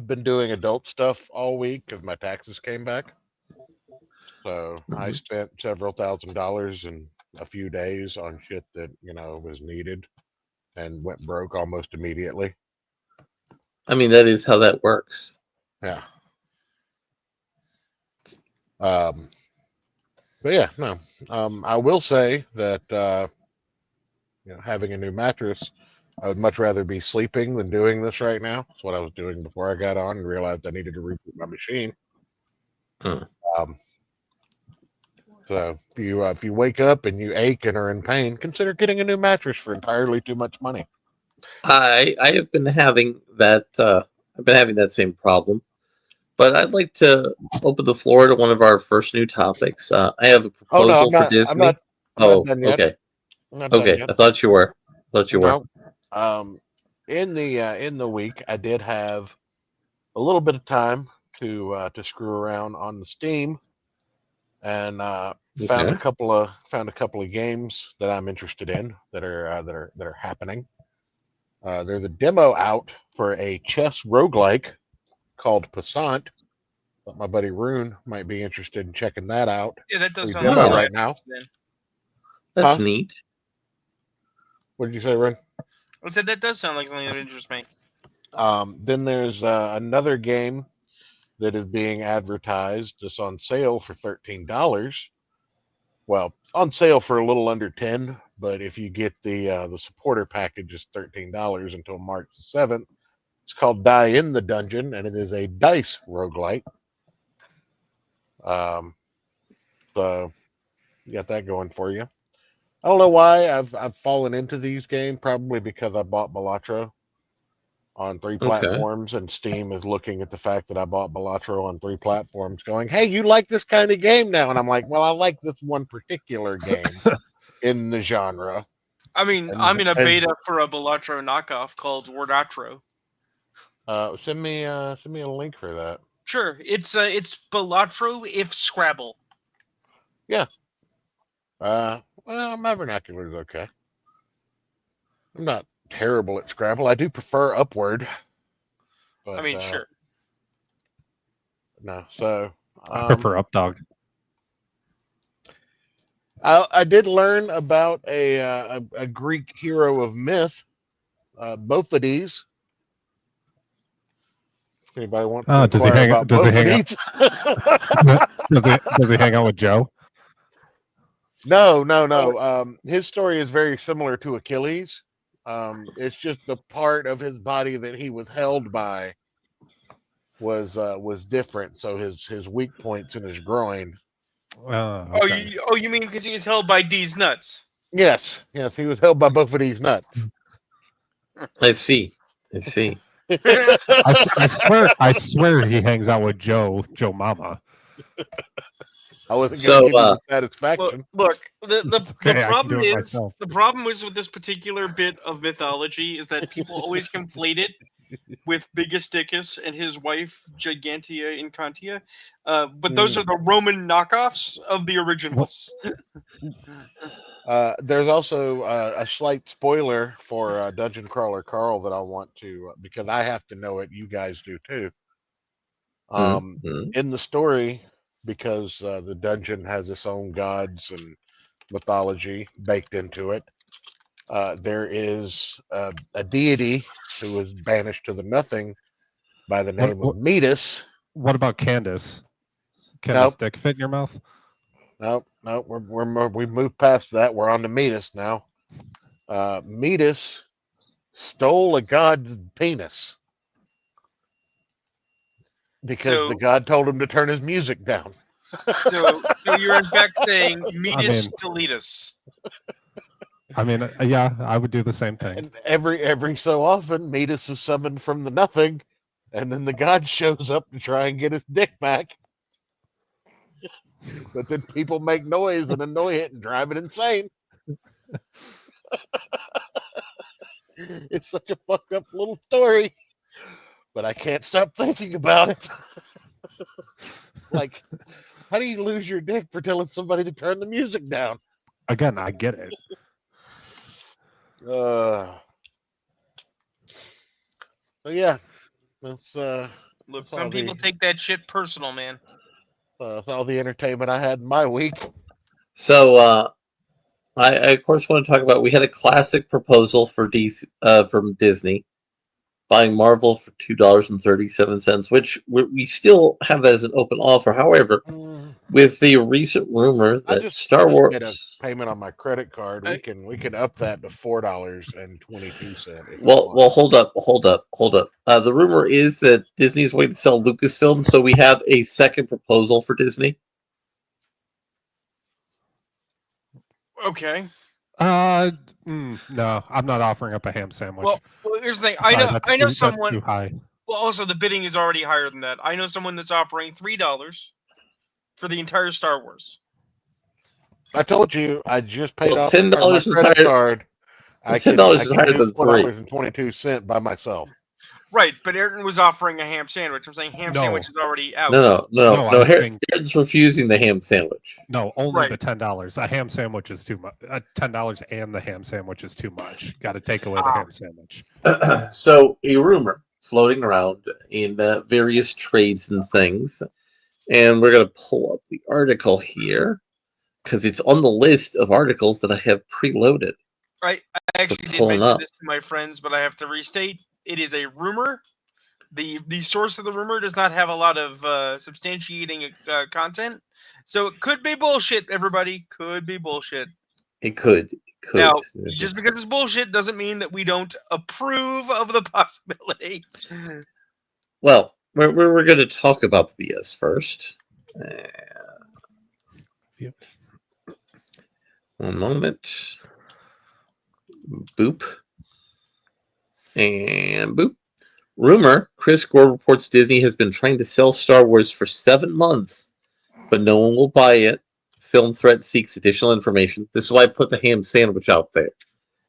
been doing adult stuff all week because my taxes came back. So I spent several $1,000s in a few days on shit that was needed, and went broke almost immediately. I mean, that is how that works. Yeah. But yeah, no. I will say that having a new mattress, I would much rather be sleeping than doing this right now. That's what I was doing before I got on and realized I needed to reboot my machine. So if you wake up and you ache and are in pain, consider getting a new mattress for entirely too much money. I have been having that. I've been having that same problem, but I'd like to open the floor to one of our first new topics. I have a proposal for Disney. I'm not done yet. Okay. I'm not done Okay, yet. I thought you were. No. In the week, I did have a little bit of time to screw around on the Steam, and found a couple of games that I'm interested in that are happening. There's a demo out for a chess roguelike called Passant. But my buddy Rune might be interested in checking that out. Yeah, that does Free sound demo like right now. That's Huh? neat. What did you say, Rune? I said that does sound like something that interests me. Then there's another game that is being advertised. It's on sale for $13. Well, on sale for a little under 10, but if you get the supporter package, it's $13 until March 7th. It's called Die in the Dungeon, and it is a dice roguelite. So you got that going for you. I don't know why I've fallen into these games, probably because I bought Balatro on 3 platforms, and Steam is looking at the fact that I bought Balatro on 3 platforms, going, "Hey, you like this kind of game now?" And I'm like, "Well, I like this one particular game in the genre." I mean, And- I'm in a and- beta for a Balatro knockoff called Wardatro. Send me a link for that. Sure, it's Balatro if Scrabble. Well, my vernacular is okay. I'm not terrible at Scrabble. I do prefer Upward. But, I mean, sure. No, so I prefer Updog. I did learn about a Greek hero of myth, both of these. Anybody want to Does he inquire hang? about Does he both of hang out? these? Does he hang out with Joe? No. His story is very similar to Achilles. It's just the part of his body that he was held by was different. So his weak points in his groin. Okay. You mean because he was held by D's nuts? Yes, he was held by both of these nuts. I see. I swear he hangs out with Joe Mama. I wasn't So, going to give you the satisfaction. Look, the okay, I can problem do it is myself. the problem is with this particular bit of mythology is that people always conflate it with Bigisticus and his wife Gigantia Incantia, but those are the Roman knockoffs of the originals. There's also a slight spoiler for Dungeon Crawler Carl that I want to, because I have to know it. You guys do too. In the story, because the dungeon has its own gods and mythology baked into it, there is a deity who was banished to the nothing by the name of Metis. What about Candace? Can Nope. the stick fit in your mouth? Nope. We've moved past that. We're on to Metis now. Metis stole a god's penis because the god told him to turn his music down. So you're in fact saying Metis deletus. I mean, yeah, I would do the same thing. And every so often, Metis is summoned from the nothing, and then the god shows up to try and get his dick back. But then people make noise and annoy it and drive it insane. It's such a fucked up little story, but I can't stop thinking about it. Like, how do you lose your dick for telling somebody to turn the music down? Again, I get it. So yeah, that's Look, some people take that shit personal, man. that's all the entertainment I had in my week. So I of course want to talk about, we had a classic proposal for from Disney buying Marvel for $2.37, which we still have that as an open offer. However, with the recent rumor that Star Wars made a payment on my credit card, we can up that to $4.22. Well, hold up. The rumor is that Disney's waiting to sell Lucasfilm, so we have a second proposal for Disney. Okay. No, I'm not offering up a ham sandwich. Well, here's the thing. Sorry, I know that's someone. too high. Well, also the bidding is already higher than that. I know someone that's offering $3 for the entire Star Wars. I told you I just paid off $10 my is credit higher. card. $10 is higher than $3. $4.22 by myself. Right, but Ayrton was offering a ham sandwich. I'm saying ham sandwich is already out. No. I'm saying- Aaron's refusing the ham sandwich. No, only Right. the $10. A ham sandwich is too much. $10 and the ham sandwich is too much. Got to take away the ham sandwich. So a rumor floating around in various trades and things, and we're going to pull up the article here because it's on the list of articles that I have preloaded. Right, I actually did pulling mention up. this to my friends, but I have to restate. It is a rumor. The source of the rumor does not have a lot of substantiating content, so it could be bullshit. Everybody, could be bullshit. It could. Now, just because it's bullshit doesn't mean that we don't approve of the possibility. Well, we're going to talk about the BS first. Yep. One moment. Boop. And boop. Rumor, Chris Gore reports Disney has been trying to sell Star Wars for 7 months, but no one will buy it. Film Threat seeks additional information. This is why I put the ham sandwich out there.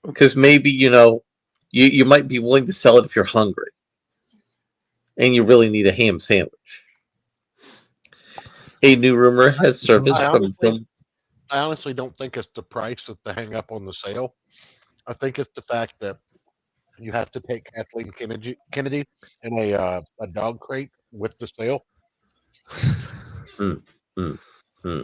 because maybe you might be willing to sell it if you're hungry and you really need a ham sandwich. A new rumor has surfaced from film. I honestly don't think it's the price that they hang up on the sale. I think it's the fact that you have to take Kathleen Kennedy in a dog crate with the sale. Hmm, hmm, hmm.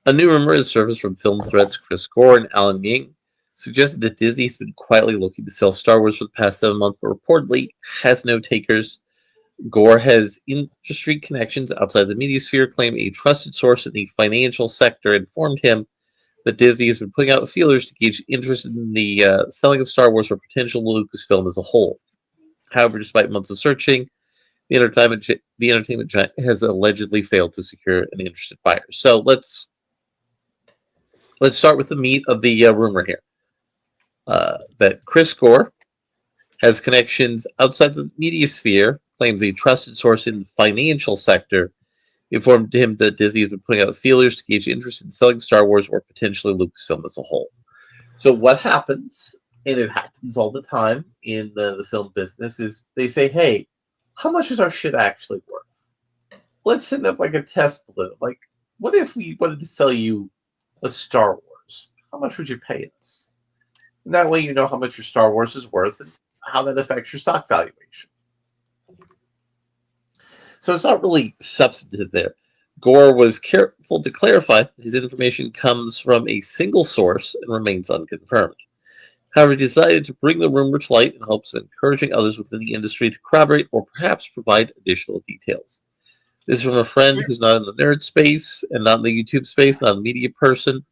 A new rumor has surfaced from film threads Chris Gore and Alan Ying, suggested that Disney's been quietly looking to sell Star Wars for the past 7 months, but reportedly has no takers. Gore has industry connections outside the media sphere, claimed a trusted source in the financial sector informed him that Disney has been putting out feelers to gauge interest in the selling of Star Wars for potential Lucasfilm as a whole. However, despite months of searching, the entertainment giant has allegedly failed to secure an interested buyer. So let's start with the meat of the rumor here. That Chris Gore has connections outside the media sphere, claims a trusted source in the financial sector informed him that Disney has been putting out feelers to gauge interest in selling Star Wars or potentially Lucasfilm as a whole. So what happens, and it happens all the time in the film business, is they say, hey, how much is our shit actually worth? Let's send up like a test balloon. Like, what if we wanted to sell you a Star Wars? How much would you pay us? And that way you know how much your Star Wars is worth and how that affects your stock valuation. So it's not really substantive there. Gore was careful to clarify his information comes from a single source and remains unconfirmed. However, he decided to bring the rumor to light in hopes of encouraging others within the industry to corroborate or perhaps provide additional details. This is from a friend who's not in the nerd space and not in the YouTube space, not a media person.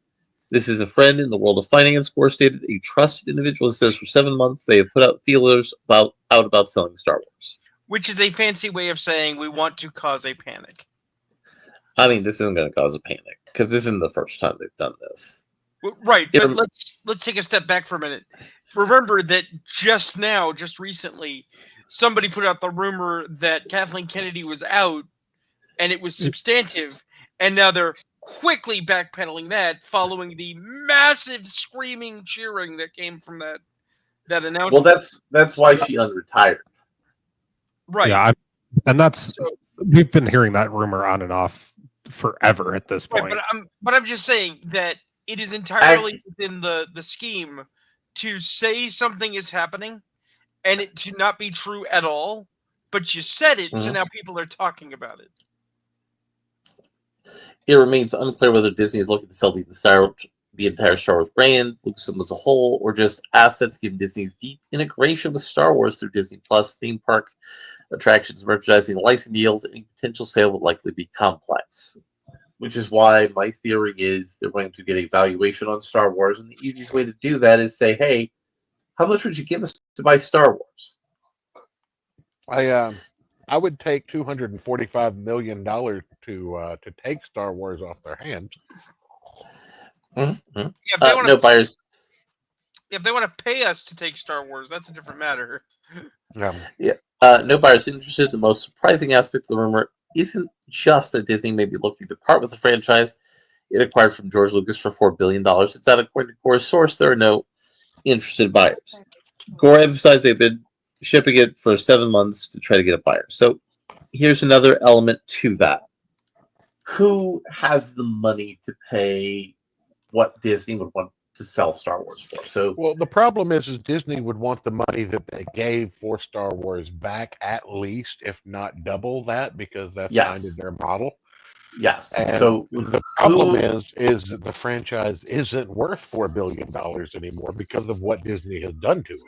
This is a friend in the world of finance. Gore stated a trusted individual says for 7 months they have put out feelers about selling Star Wars. Which is a fancy way of saying we want to cause a panic. I mean, this isn't going to cause a panic because this isn't the first time they've done this. Right, but let's take a step back for a minute. Remember that just recently, somebody put out the rumor that Kathleen Kennedy was out, and it was substantive, and now they're quickly backpedaling that, following the massive screaming, cheering that came from that announcement. Well, that's why she unretired. Right. Yeah, we've been hearing that rumor on and off forever at this point. Right, but I'm just saying that it is entirely within the scheme to say something is happening and it to not be true at all, but you said it, so now people are talking about it. It remains unclear whether Disney is looking to sell the entire Star Wars brand, Lucasfilm as a whole, or just assets given Disney's deep integration with Star Wars through Disney Plus, theme park attractions, merchandising, licensing deals. Any potential sale would likely be complex. Which is why my theory is they're going to get a valuation on Star Wars, and the easiest way to do that is say, hey, how much would you give us to buy Star Wars? I would take $245 million to take Star Wars off their hands. Mm-hmm. Yeah, no buyers. If they want to pay us to take Star Wars, that's a different matter. No buyers interested. The most surprising aspect of the rumor isn't just that Disney may be looking to part with the franchise it acquired from George Lucas for $4 billion. It's that, according to Gore's source, there are no interested buyers. Gore emphasized they've been shipping it for 7 months to try to get a buyer. So here's another element to that. Who has the money to pay what Disney would want to sell Star Wars for? Well, the problem is Disney would want the money that they gave for Star Wars back, at least, if not double that, because that's kind of their model. Yes. And so the problem is that the franchise isn't worth $4 billion anymore because of what Disney has done to it.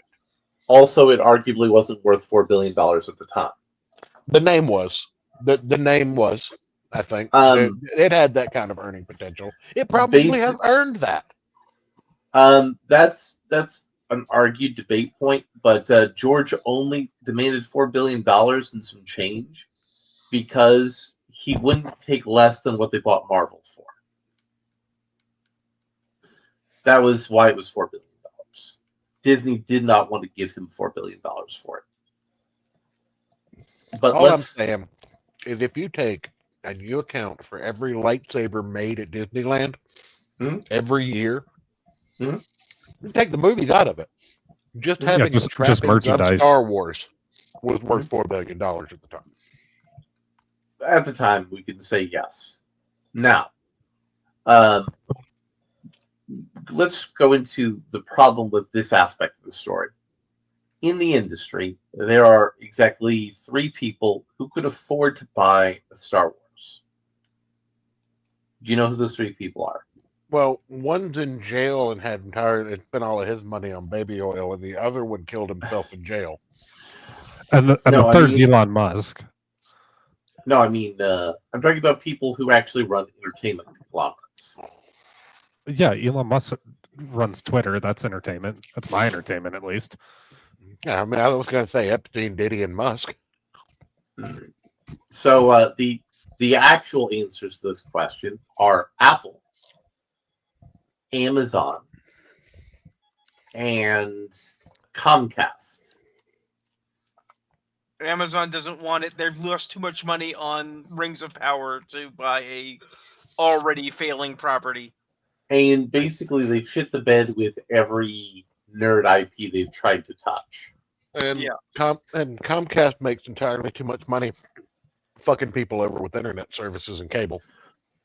Also, it arguably wasn't worth $4 billion at the time. The name was. The name was, I think. It had that kind of earning potential. It probably has earned that. That's an argued debate point, but George only demanded $4 billion and some change because he wouldn't take less than what they bought Marvel for. That was why it was $4 billion. Disney did not want to give him $4 billion for it. But all I'm saying is if you take and you account for every lightsaber made at Disneyland every year, Take the movies out of it. Just Yeah, having the just trappings of merchandise. Star Wars was worth $4 billion at the time. At the time, we can say yes. Now, um, let's go into the problem with this aspect of the story. In the industry, there are exactly 3 people who could afford to buy a Star Wars. Do you know who those 3 people are? Well, one's in jail and had spent all of his money on baby oil, and the other one killed himself in jail. And the No, I third's mean- Elon Musk. No, I mean, I'm talking about people who actually run entertainment conglomerates. Yeah, Elon Musk runs Twitter. That's entertainment. That's my entertainment, at least. Yeah, I mean, I was going to say Epstein, Diddy, and Musk. So the actual answers to this question are Apple, Amazon, and Comcast. Amazon doesn't want it. They've lost too much money on Rings of Power to buy a already failing property. And basically, they've shit the bed with every nerd IP they've tried to touch. And Yeah. Comcast makes entirely too much money fucking people over with internet services and cable.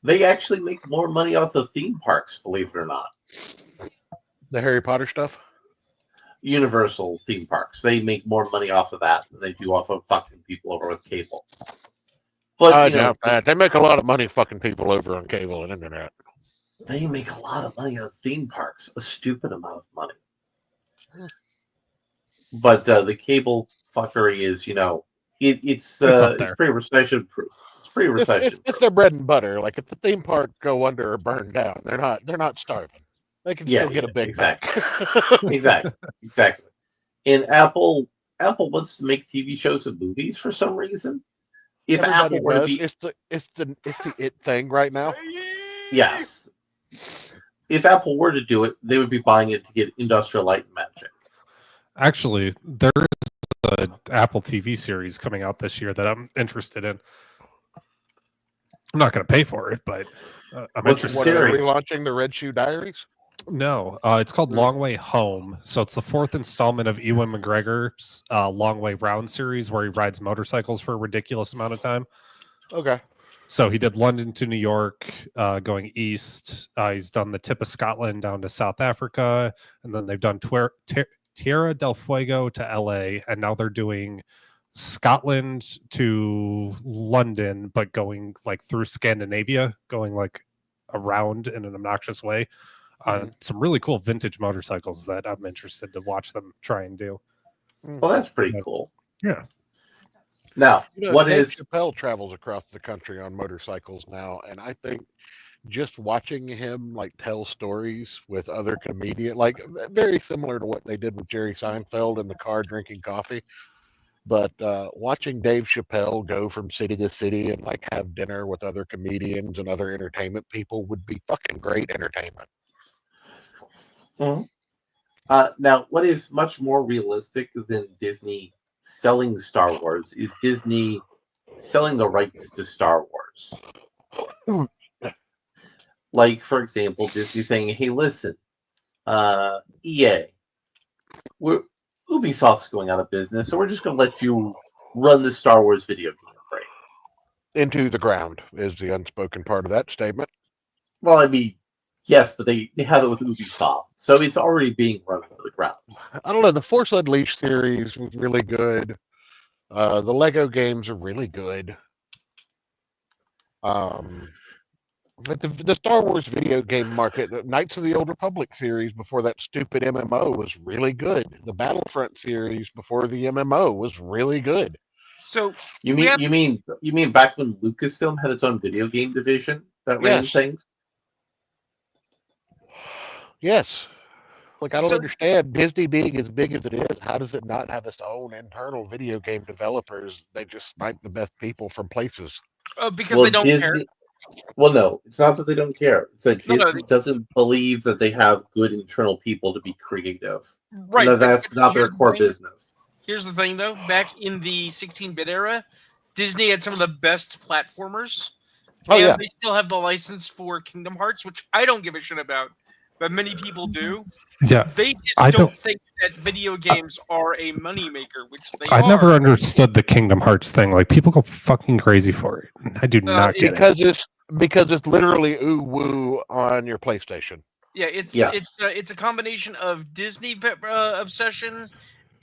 They actually make more money off the theme parks, believe it or not. The Harry Potter stuff? Universal theme parks. They make more money off of that than they do off of fucking people over with cable. But I you know, doubt that. They make a lot of money fucking people over on cable and internet. they make a lot of money on theme parks. A stupid amount of money. But the cable fuckery is, it's up there. pretty recession proof. It's pretty recession It's proof. their bread and butter. Like if the theme park go under or burn down, they're not starving. They can still get a Big exactly. Mac. exactly. And Apple wants to make TV shows and movies for some reason. If Everybody Apple were to does. be, It's the it thing right now. yes, if Apple were to do it, they would be buying it to get Industrial Light and Magic. Actually, there's an Apple TV series coming out this year that I'm interested in. I'm not going to pay for it, but I'm What's the interested. What are they series? relaunching the Red Shoe Diaries? No, it's called Long Way Home. So it's the 4th installment of Ewan McGregor's Long Way Round series, where he rides motorcycles for a ridiculous amount of time. Okay. So he did London to New York, going east. He's done the tip of Scotland down to South Africa, and then they've done Tierra del Fuego to LA, and now they're doing Scotland to London, but going like through Scandinavia, going like around in an obnoxious way. Some really cool vintage motorcycles that I'm interested to watch them try and do. Well, that's pretty cool. Yeah. Now, what Dave is Chappelle travels across the country on motorcycles now, and I think just watching him like tell stories with other comedians, like very similar to what they did with Jerry Seinfeld in the car drinking coffee. But watching Dave Chappelle go from city to city and like have dinner with other comedians and other entertainment people would be fucking great entertainment. now what is much more realistic than Disney selling Star Wars is Disney selling the rights to Star Wars. Like, for example, Disney saying, "Hey, listen, EA, Ubisoft's going out of business, so we're just going to let you run the Star Wars video game brand." Into the ground is the unspoken part of that statement. Well, I mean, yes, but they have it with Ubisoft, so it's already being run into the ground. I don't know. The Force Unleashed series was really good. The Lego games are really good. But the Star Wars video game market, the Knights of the Old Republic series before that stupid MMO was really good. The Battlefront series before the MMO was really good. So You mean back when Lucasfilm had its own video game division that ran Yes. things? Yes. Like, I don't So- understand Disney being as big as it is. How does it not have its own internal video game developers? They just snipe the best people from places. because they don't care. Well, no, it's not that they don't care. It's that No, no, Disney doesn't believe that they have good internal people to be creative. Right. No, but that's not their here's the core thing. business. Here's the thing, though. Back in the 16-bit era, Disney had some of the best platformers. Oh, and yeah. they still have the license for Kingdom Hearts, which I don't give a shit about. but many people do. Yeah, They just I don't don't. think that video games are a moneymaker, which they I are. never understood the Kingdom Hearts thing. Like people go fucking crazy for it. I do not get it. Because it's literally ooh woo on your PlayStation. Yeah, it's Yes. it's a combination of Disney obsession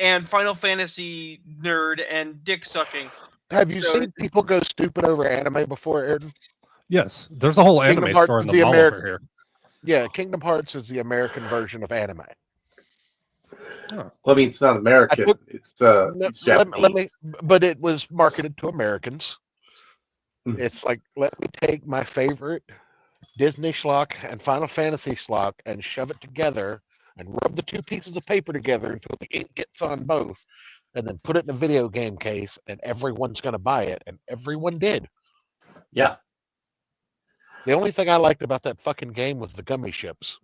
and Final Fantasy nerd and dick sucking. Have you So seen people go stupid over anime before, Ayrton? Yes, there's a whole Kingdom anime Hearts store in is the the mall over here. Yeah, Kingdom Hearts is the American version of anime. Well, I mean, it's not American. It's Japanese. But it was marketed to Americans. Mhm. It's like, let me take my favorite Disney schlock and Final Fantasy schlock and shove it together and rub the two pieces of paper together until the ink gets on both, and then put it in a video game case, and everyone's going to buy it, and everyone did. Yeah. The only thing I liked about that fucking game was the gummy ships.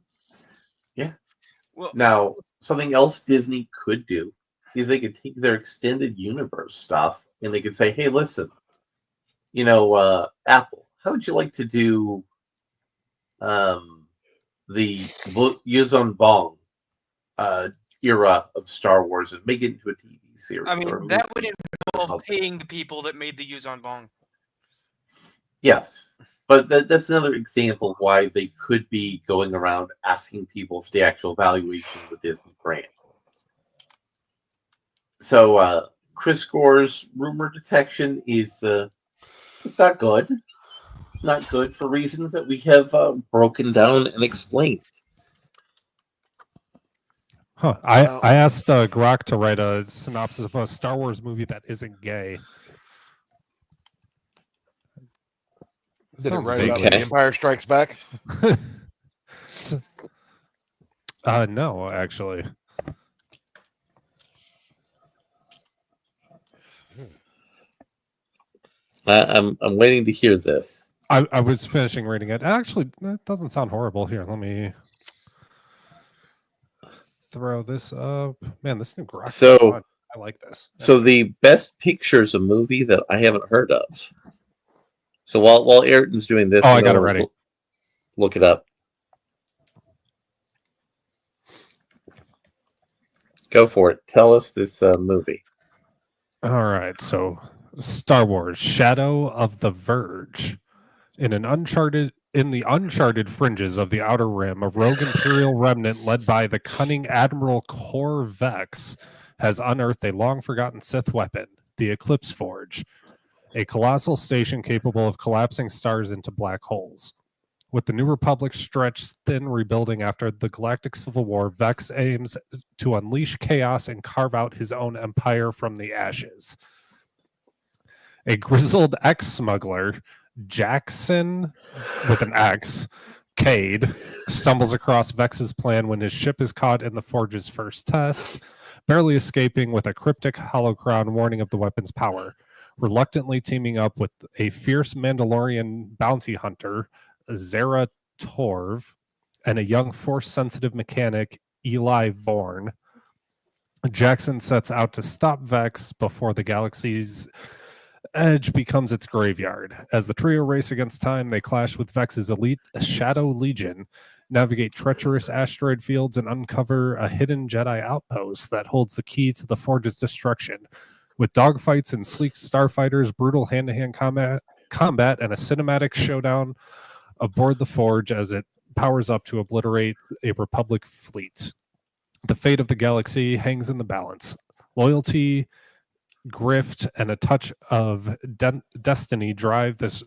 well, Now, something else Disney could do is they could take their extended universe stuff and they could say, "Hey, listen, Apple, how would you like to do the Yuzon Bong era of Star Wars and make it into a TV series?" I mean, or that would movie or involve something? paying the people that made the Yuzon Bong. Yes, but that's another example of why they could be going around asking people for the actual valuation of the Disney brand. So Chris Gore's rumor detection is it's not good. It's not good for reasons that we have broken down and explained. Huh. I asked Grok to write a synopsis of a Star Wars movie that isn't gay. Did it Sounds write about vaguely- The Empire Strikes Back? No, actually. I'm waiting to hear this. I was finishing reading it. Actually, that doesn't sound horrible. Here, let me throw this up. Man, this new Grok is fun. I like this. So the Best Picture is a movie that I haven't heard of. So while Ayrton's doing this, I got it ready. Look it up. Go for it. Tell us this movie. All right, so Star Wars: Shadow of the Verge. In the uncharted fringes of the Outer Rim, a rogue Imperial remnant led by the cunning Admiral Kor Vex has unearthed a long-forgotten Sith weapon, the Eclipse Forge, a colossal station capable of collapsing stars into black holes. With the New Republic stretched thin, rebuilding after the Galactic Civil War, Vex aims to unleash chaos and carve out his own empire from the ashes. A grizzled ex-smuggler, Jackson, with an X, Cade, stumbles across Vex's plan when his ship is caught in the Forge's first test, barely escaping with a cryptic holocron warning of the weapon's power. Reluctantly teaming up with a fierce Mandalorian bounty hunter, Zara Torv, and a young Force-sensitive mechanic, Eli Vorn, Jackson sets out to stop Vex before the galaxy's edge becomes its graveyard. As the trio race against time, they clash with Vex's elite Shadow Legion, navigate treacherous asteroid fields, and uncover a hidden Jedi outpost that holds the key to the Forge's destruction. With dogfights and sleek starfighters, brutal hand-to-hand combat, and a cinematic showdown aboard the Forge as it powers up to obliterate a Republic fleet. The fate of the galaxy hangs in the balance. Loyalty, grift, and a touch of destiny drive this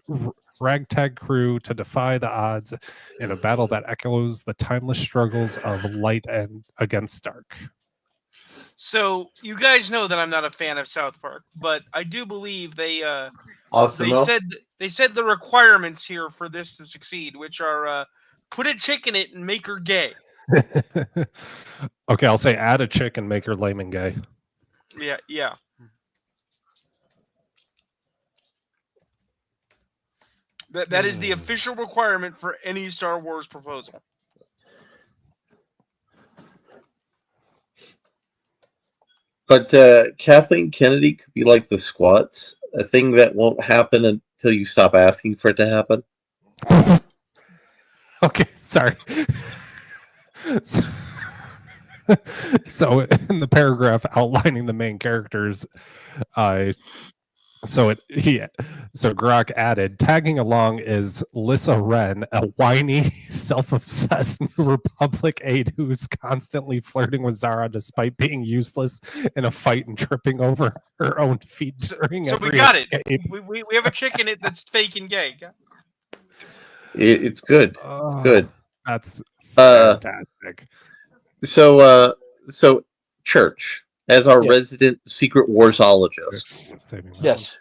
ragtag crew to defy the odds in a battle that echoes the timeless struggles of light and against dark. So you guys know that I'm not a fan of South Park, but I do believe they Awesome. said the requirements here for this to succeed, which are put a chick in it and make her gay. Okay, I'll say add a chick and make her lame and gay. Yeah. That is the official requirement for any Star Wars proposal. But Kathleen Kennedy could be like the squats, a thing that won't happen until you stop asking for it to happen. Okay, sorry. So, so in the paragraph outlining the main characters, so Grok added, tagging along is Lissa Ren, a whiny, self-obsessed New Republic aide who's constantly flirting with Zara despite being useless in a fight and tripping over her own feet during So we every got escape. it. We have a chick in it that's fake and gay. It's good. It's Oh, good. That's Uh, fantastic. so Church, as our Yeah. resident Secret Warsologist, Saving that Yes.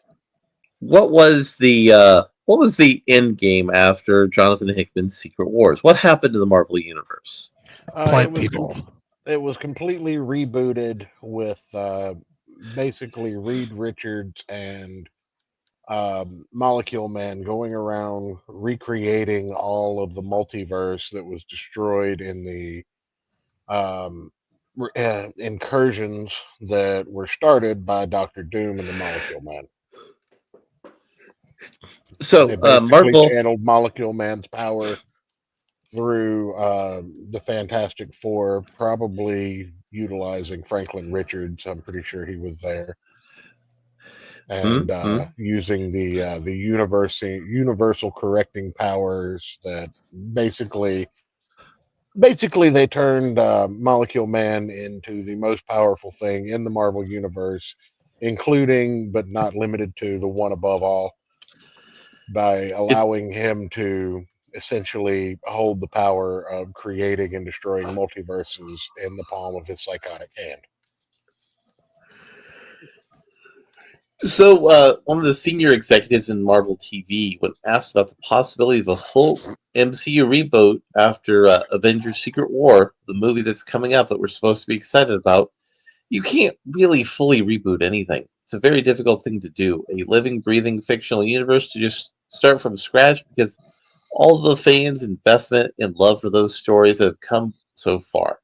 what was the end game after Jonathan Hickman's Secret Wars? What happened to the Marvel Universe? Plant people. It was completely rebooted with basically Reed Richards and Molecule Man going around recreating all of the multiverse that was destroyed in the incursions that were started by Doctor Doom and the Molecule Man. So They basically Marvel, channeled Molecule Man's power through the Fantastic Four, probably utilizing Franklin Richards. I'm pretty sure he was there, and using the universal correcting powers that basically they turned Molecule Man into the most powerful thing in the Marvel universe, including but not limited to the one above all, by allowing him to essentially hold the power of creating and destroying multiverses in the palm of his psychotic hand. So one of the senior executives in Marvel TV, when asked about the possibility of a full MCU reboot after Avengers: Secret War, the movie that's coming up that we're supposed to be excited about, you can't really fully reboot anything. It's a very difficult thing to do. A living, breathing fictional universe to just start from scratch, because all the fans' investment and love for those stories have come so far.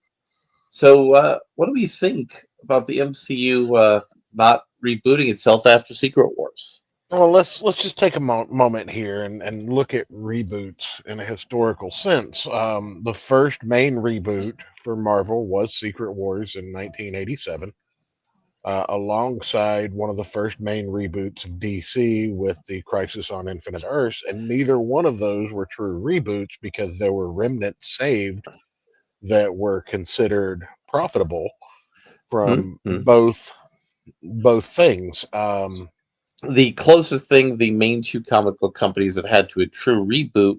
So what do we think about the MCU not rebooting itself after Secret Wars? Well, let's just take a moment here and look at reboots in a historical sense. The first main reboot for Marvel was Secret Wars in 1987. Alongside one of the first main reboots of DC with the Crisis on Infinite Earths, and neither one of those were true reboots because there were remnants saved that were considered profitable from both things. The closest thing the main two comic book companies have had to a true reboot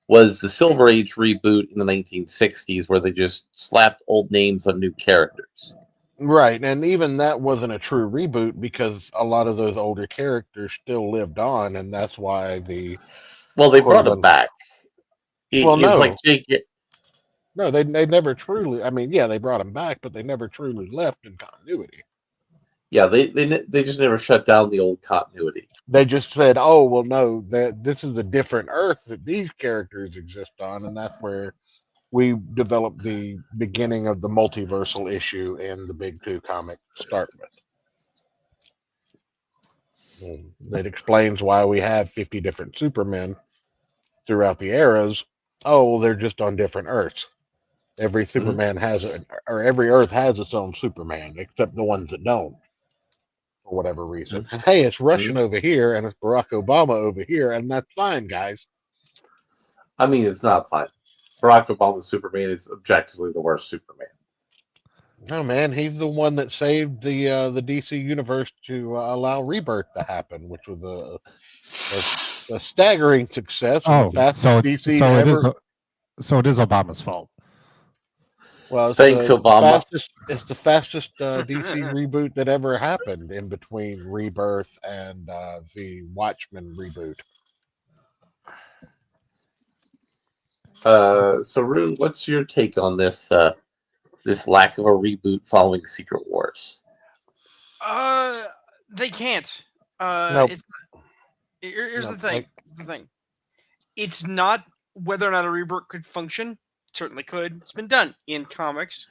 was the Silver Age reboot in the 1960s, where they just slapped old names on new characters. Right, and even that wasn't a true reboot because a lot of those older characters still lived on, and that's why the they brought them back. It was no, like Jake. no, they never truly. I mean, yeah, they brought them back, but they never truly left in continuity. Yeah, they just never shut down the old continuity. They just said, "Oh, well, no, this is a different Earth that these characters exist on," and that's where we developed the beginning of the multiversal issue in the Big Two comic to start with. That explains why we have 50 different Supermen throughout the eras. Oh, well, they're just on different Earths. Every Superman has or every Earth has its own Superman, except the ones that don't, for whatever reason. And hey, it's Russian over here, and it's Barack Obama over here, and that's fine, guys. I mean, it's not fine. Barack Obama's Superman is objectively the worst Superman. No, man, he's the one that saved the DC universe to allow Rebirth to happen, which was a staggering success and the fastest DC to ever. So it is Obama's fault. Well, it's Thanks, Obama. It's the fastest DC reboot that ever happened in between Rebirth and the Watchmen reboot. So, Rune, what's your take on this this lack of a reboot following Secret Wars? They can't. Nope. Here's Nope. the thing. It's not whether or not a reboot could function. It certainly could. It's been done in comics.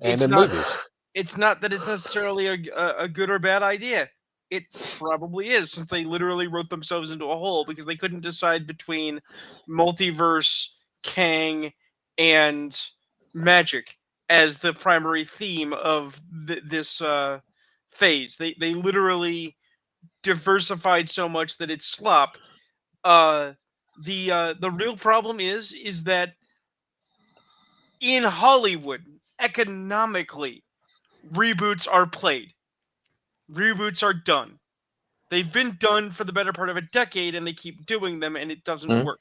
And it's in not, movies. It's not that it's necessarily a good or bad idea. It probably is, since they literally wrote themselves into a hole because they couldn't decide between multiverse, Kang, and magic as the primary theme of this phase. They literally diversified so much that it's slop. The real problem is that in Hollywood, economically, reboots are played. Reboots are done. They've been done for the better part of a decade, and they keep doing them, and it doesn't Mhm. work.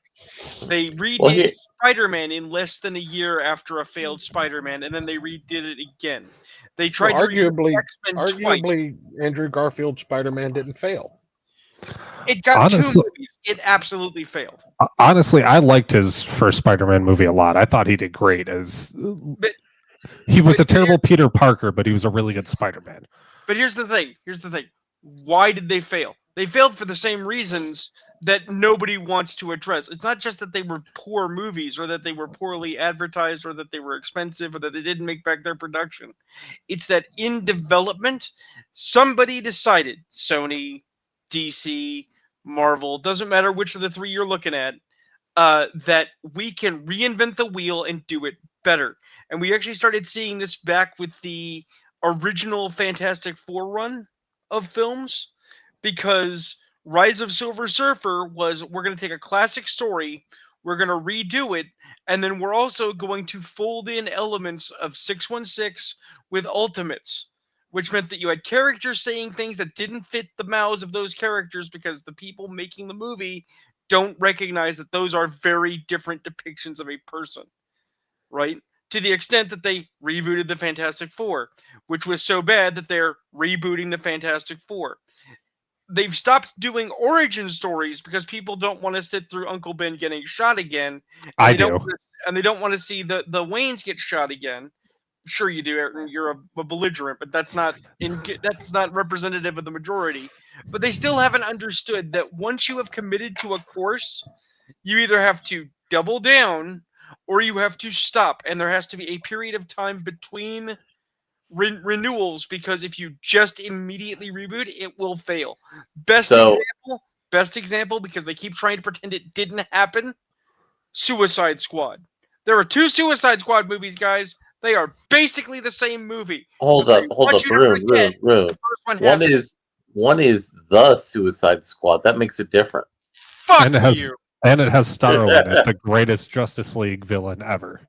They Well, redid here, Spider-Man in less than a year after a failed Spider-Man, and then they redid it again. They Well, tried to reboot arguably, X-Men twice. Andrew Garfield's Spider-Man didn't fail. It got two Honestly, movies. It absolutely failed. honestly, I liked his first Spider-Man movie a lot. I thought he did great as But he was a but terrible Peter Parker, but he was a really good Spider-Man. But here's the thing. Here's the thing. Why did they fail? They failed for the same reasons that nobody wants to address. It's not just that they were poor movies or that they were poorly advertised or that they were expensive or that they didn't make back their production. It's that in development, somebody decided, Sony, DC, Marvel, doesn't matter which of the three you're looking at, that we can reinvent the wheel and do it better. And we actually started seeing this back with the original Fantastic Four run of films, because Rise of Silver Surfer was, we're going to take a classic story, we're going to redo it, and then we're also going to fold in elements of 616 with Ultimates, which meant that you had characters saying things that didn't fit the mouths of those characters because the people making the movie don't recognize that those are very different depictions of a person, right? To the extent that they rebooted the Fantastic Four, which was so bad that they're rebooting the Fantastic Four. They've stopped doing origin stories because people don't want to sit through Uncle Ben getting shot again, and I they don't do. want to, and they don't want to see the Waynes get shot again. Sure, you do, Ayrton. You're a belligerent, but that's not representative of the majority. But they still haven't understood that once you have committed to a course, you either have to double down or you have to stop, and there has to be a period of time between renewals, because if you just immediately reboot, it will fail. Best so example, best example, because they keep trying to pretend it didn't happen. Suicide Squad. There are two Suicide Squad movies, guys. They are basically the same movie. hold But I up, hold want up, you to room, forget room, room. the first one One happened. is the Suicide Squad. That makes it different. And Fuck you. it has Starro in it, the greatest Justice League villain ever.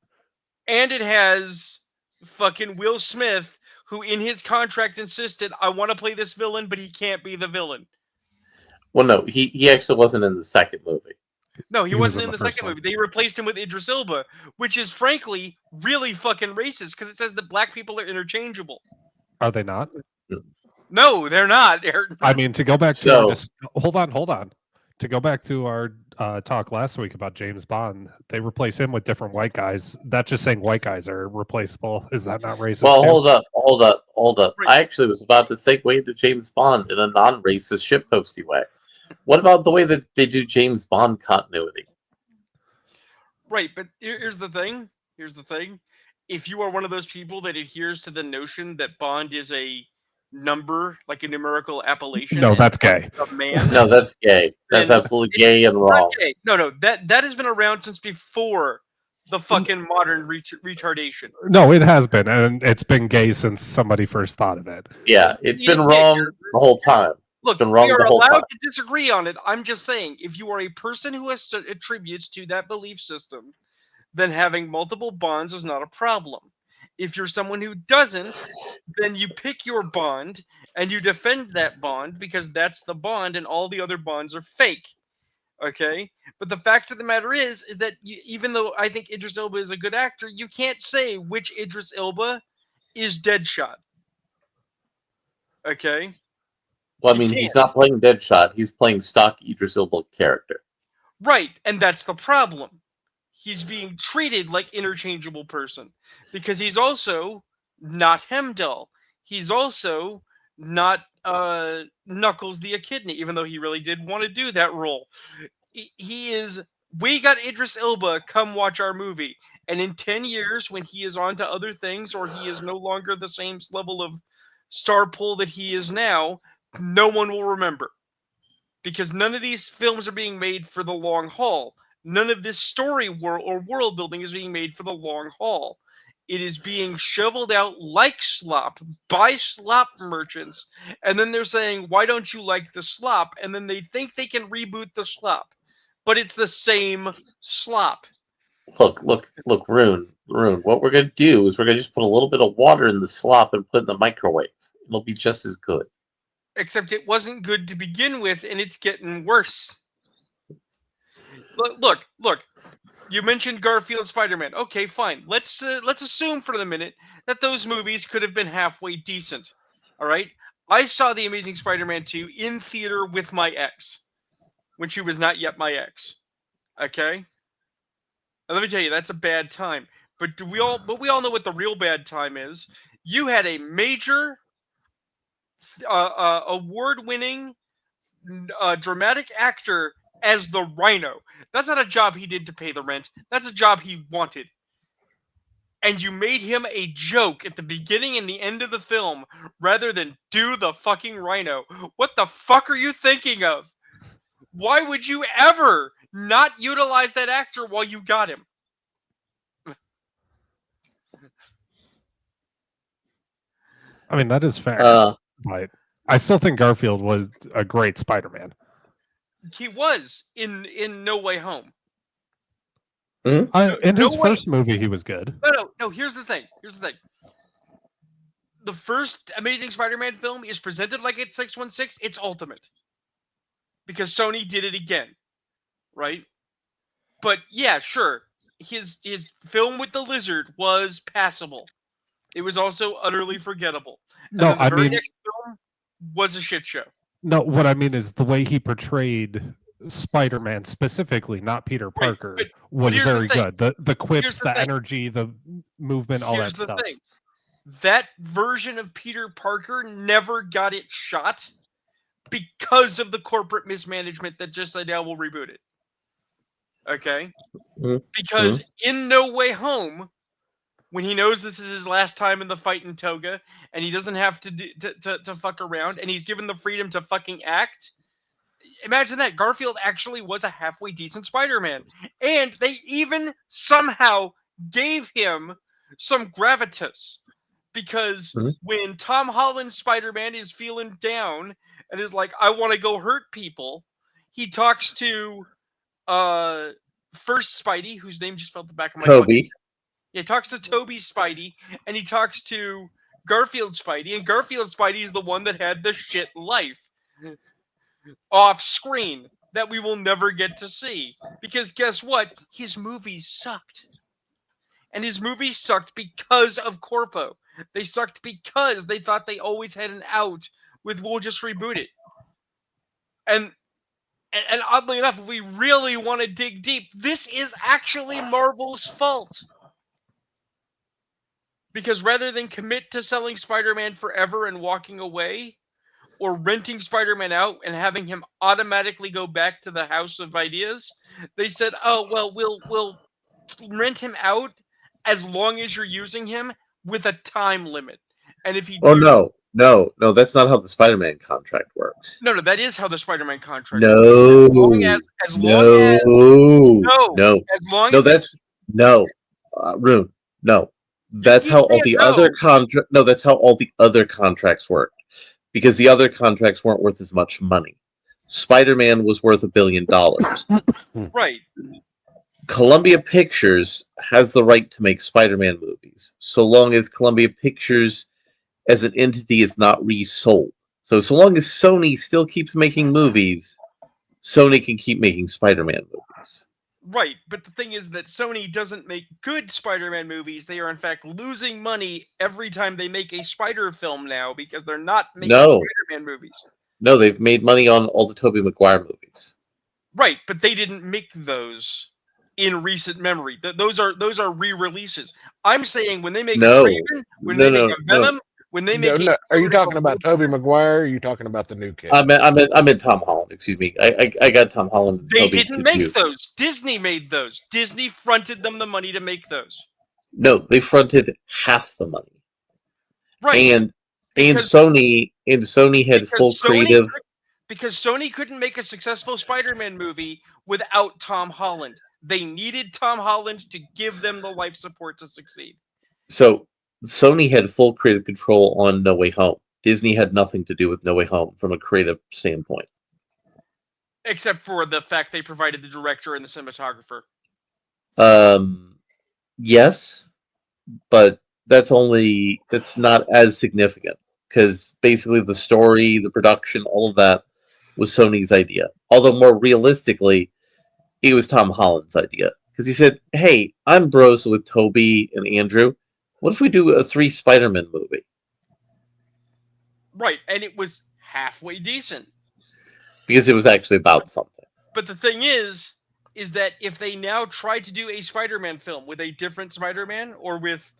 And it has fucking Will Smith, who in his contract insisted, I want to play this villain, but he can't be the villain. Well, no, he actually wasn't in the second movie. No, he He was wasn't in in the the first second one. movie. They replaced him with Idris Elba, which is frankly really fucking racist because it says that black people are interchangeable. Are they not? No, they're not. Ayrton. I mean, to go back to So hold on. To go back to our talk last week about James Bond, they replace him with different white guys. That's just saying white guys are replaceable. Is that not racist? well, too? hold up. Right. I actually was about to segue into James Bond in a non-racist shitposty way. What about the way that they do James Bond continuity? Right, but here's the thing. Here's the thing. If you are one of those people that adheres to the notion that Bond is a number, like a numerical appellation, No, and that's gay. a man, No, that's gay. That's then absolutely gay and not wrong. gay. No, that has been around since before the fucking modern retardation. No, it has been, and it's been gay since somebody first thought of it. Yeah, it's been Yeah, wrong you're- the whole time. Look, been we wrong are the whole allowed time. to disagree on it. I'm just saying, if you are a person who attributes to that belief system, then having multiple bonds is not a problem. If you're someone who doesn't, then you pick your bond and you defend that bond because that's the bond and all the other bonds are fake. Okay? But the fact of the matter is that even though I think Idris Elba is a good actor, you can't say which Idris Elba is Deadshot. Okay? Well, I You mean, can't. he's not playing Deadshot. He's playing stock Idris Elba character. Right, and that's the problem. He's being treated like interchangeable person because he's also not Hemdall. He's also not Knuckles the Echidna, even though he really did want to do that role. He is. We got Idris Elba. Come watch our movie, and in 10 years, when he is on to other things or he is no longer the same level of star pull that he is now, no one will remember. Because none of these films are being made for the long haul. None of this story or world building is being made for the long haul. It is being shoveled out like slop by slop merchants, and then they're saying, "Why don't you like the slop?" And then they think they can reboot the slop, but it's the same slop. Look, Rune. What we're gonna do is we're gonna just put a little bit of water in the slop and put it in the microwave. It'll be just as good. Except it wasn't good to begin with, and it's getting worse. Look. You mentioned Garfield Spider-Man. Okay, fine. Let's assume for the minute that those movies could have been halfway decent. All right. I saw The Amazing Spider-Man 2 in theater with my ex when she was not yet my ex. Okay. And let me tell you, that's a bad time. But we all know what the real bad time is. You had a major, award-winning, dramatic actor as the Rhino. That's not a job he did to pay the rent. That's a job he wanted. And you made him a joke at the beginning and the end of the film rather than do the fucking Rhino. What the fuck are you thinking of? Why would you ever not utilize that actor while you got him? I mean, that is fair. But I still think Garfield was a great Spider-Man. He was in No Way Home. In No his way- first movie, he was good. No. Here's the thing. The first Amazing Spider-Man film is presented like it's 616. It's Ultimate. Because Sony did it again. Right? But yeah, sure. His film with the lizard was passable. It was also utterly forgettable. No, and then I the very mean, next film was a shit show. no. What I mean is the way he portrayed Spider-Man specifically, not Peter Parker, but was here's the very thing. good. The quips, Here's the the thing. energy, the movement, all Here's that the stuff. thing. That version of Peter Parker never got it shot because of the corporate mismanagement that just said, "Yeah, we'll reboot it." Okay? Because in No Way Home, when he knows this is his last time in the fight in Toga, and he doesn't have to fuck around, and he's given the freedom to fucking act. Imagine that. Garfield actually was a halfway decent Spider-Man. And they even somehow gave him some gravitas. Because when Tom Holland's Spider-Man is feeling down and is like, "I want to go hurt people," he talks to first Spidey, whose name just fell at the back of my Toby. He talks to Toby Spidey, and he talks to Garfield Spidey, and Garfield Spidey is the one that had the shit life off screen that we will never get to see. Because guess what? His movies sucked. And his movies sucked because of Corpo. They sucked because they thought they always had an out with, "We'll just reboot it." And oddly enough, if we really want to dig deep, this is actually Marvel's fault. Because rather than commit to selling Spider-Man forever and walking away, or renting Spider-Man out and having him automatically go back to the House of Ideas, they said, "Oh, well, we'll rent him out as long as you're using him with a time limit." And if you No, that's not how the Spider-Man contract works. No, that is how the Spider-Man contract No, works. Rune, no. That's how all the other that's how all the other contracts work. Because the other contracts weren't worth as much money. Spider-Man was worth $1 billion. Right. Columbia Pictures has the right to make Spider-Man movies, so long as Columbia Pictures as an entity is not resold. So long as Sony still keeps making movies, Sony can keep making Spider-Man movies. Right, but the thing is that Sony doesn't make good Spider-Man movies. They are in fact losing money every time they make a Spider film now because they're not making Spider-Man movies. No, they've made money on all the Tobey Maguire movies. Right, but they didn't make those in recent memory. Those are re-releases. I'm saying when they make a Craven, when they make a Venom, when they make are you talking about Tobey Maguire? Or are you talking about the new kid? I meant Tom Holland. Excuse me. I got Tom Holland. And they Toby didn't confused. make those. Disney made those. Disney fronted them the money to make those. No, they fronted half the money. Right. And Sony had full creative. Because Sony couldn't make a successful Spider-Man movie without Tom Holland. They needed Tom Holland to give them the life support to succeed. So Sony had full creative control on No Way Home. Disney had nothing to do with No Way Home from a creative standpoint. Except for the fact they provided the director and the cinematographer. Yes, but that's not as significant because basically the story, the production, all of that was Sony's idea. Although more realistically, it was Tom Holland's idea because he said, "Hey, I'm bros with Toby and Andrew. What if we do a 3 Spider-Man movie?" Right, and it was halfway decent. Because it was actually about something. But the thing is that if they now try to do a Spider-Man film with a different Spider-Man or with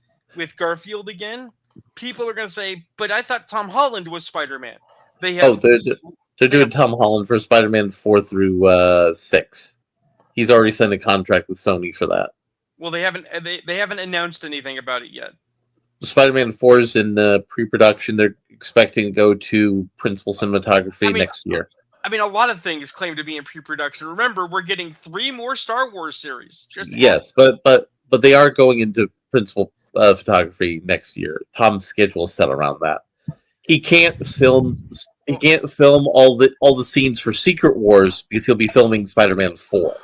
Garfield again, people are going to say, "But I thought Tom Holland was Spider-Man." They have. They're doing Tom Holland for Spider-Man 4 through 6. He's already signed a contract with Sony for that. Well, they haven't announced anything about it yet. Spider-Man 4 is in pre-production. They're expecting to go to principal cinematography next year. I mean, a lot of things claim to be in pre-production. Remember, we're getting 3 more Star Wars series. Yes, but they are going into principal photography next year. Tom's schedule is set around that. He can't film. He can't film all the scenes for Secret Wars because he'll be filming Spider-Man 4.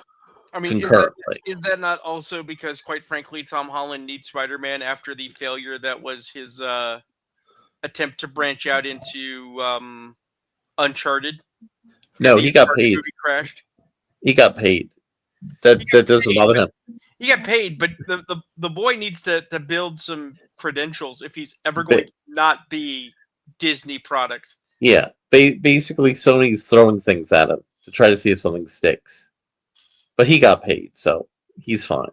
I mean, concurrently. Is that not also because, quite frankly, Tom Holland needs Spider-Man after the failure that was his attempt to branch out into Uncharted? No, he got paid. Movie crashed. He got paid. That doesn't bother him. He got paid, but the boy needs to build some credentials if he's ever going to not be Disney product. Yeah, basically Sony's throwing things at him to try to see if something sticks. But he got paid, so he's fine.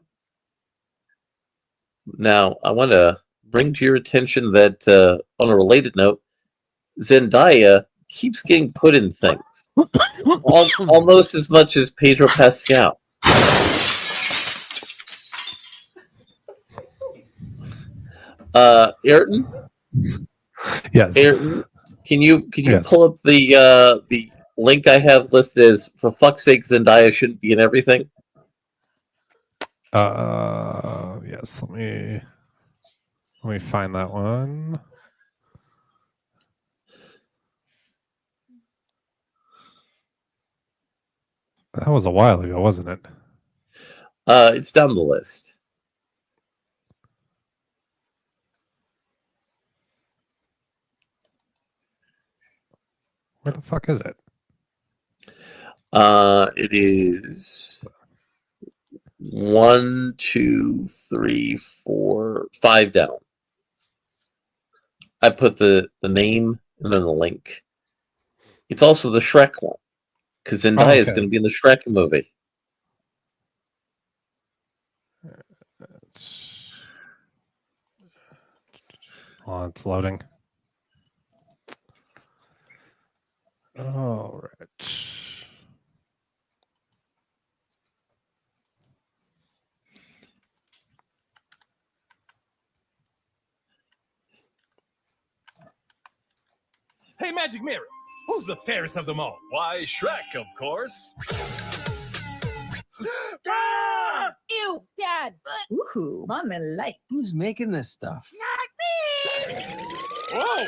Now, I want to bring to your attention that, on a related note, Zendaya keeps getting put in things. Almost as much as Pedro Pascal. Ayrton? Yes. Ayrton, can you Yes. pull up the link I have listed as, for fuck's sake, Zendaya shouldn't be in everything? Yes, let me find that one. That was a while ago, wasn't it? It's down the list. Where the fuck is it? It is 1, 2, 3, 4, 5 down. I put the name and then the link. It's also the Shrek one, because Zendaya is going to be in the Shrek movie. It's loading. All right. Hey, Magic Mirror, who's the fairest of them all? Why, Shrek, of course. Ah! Ew, Dad. Ooh, Mama like. Who's making this stuff? Not me! Whoa!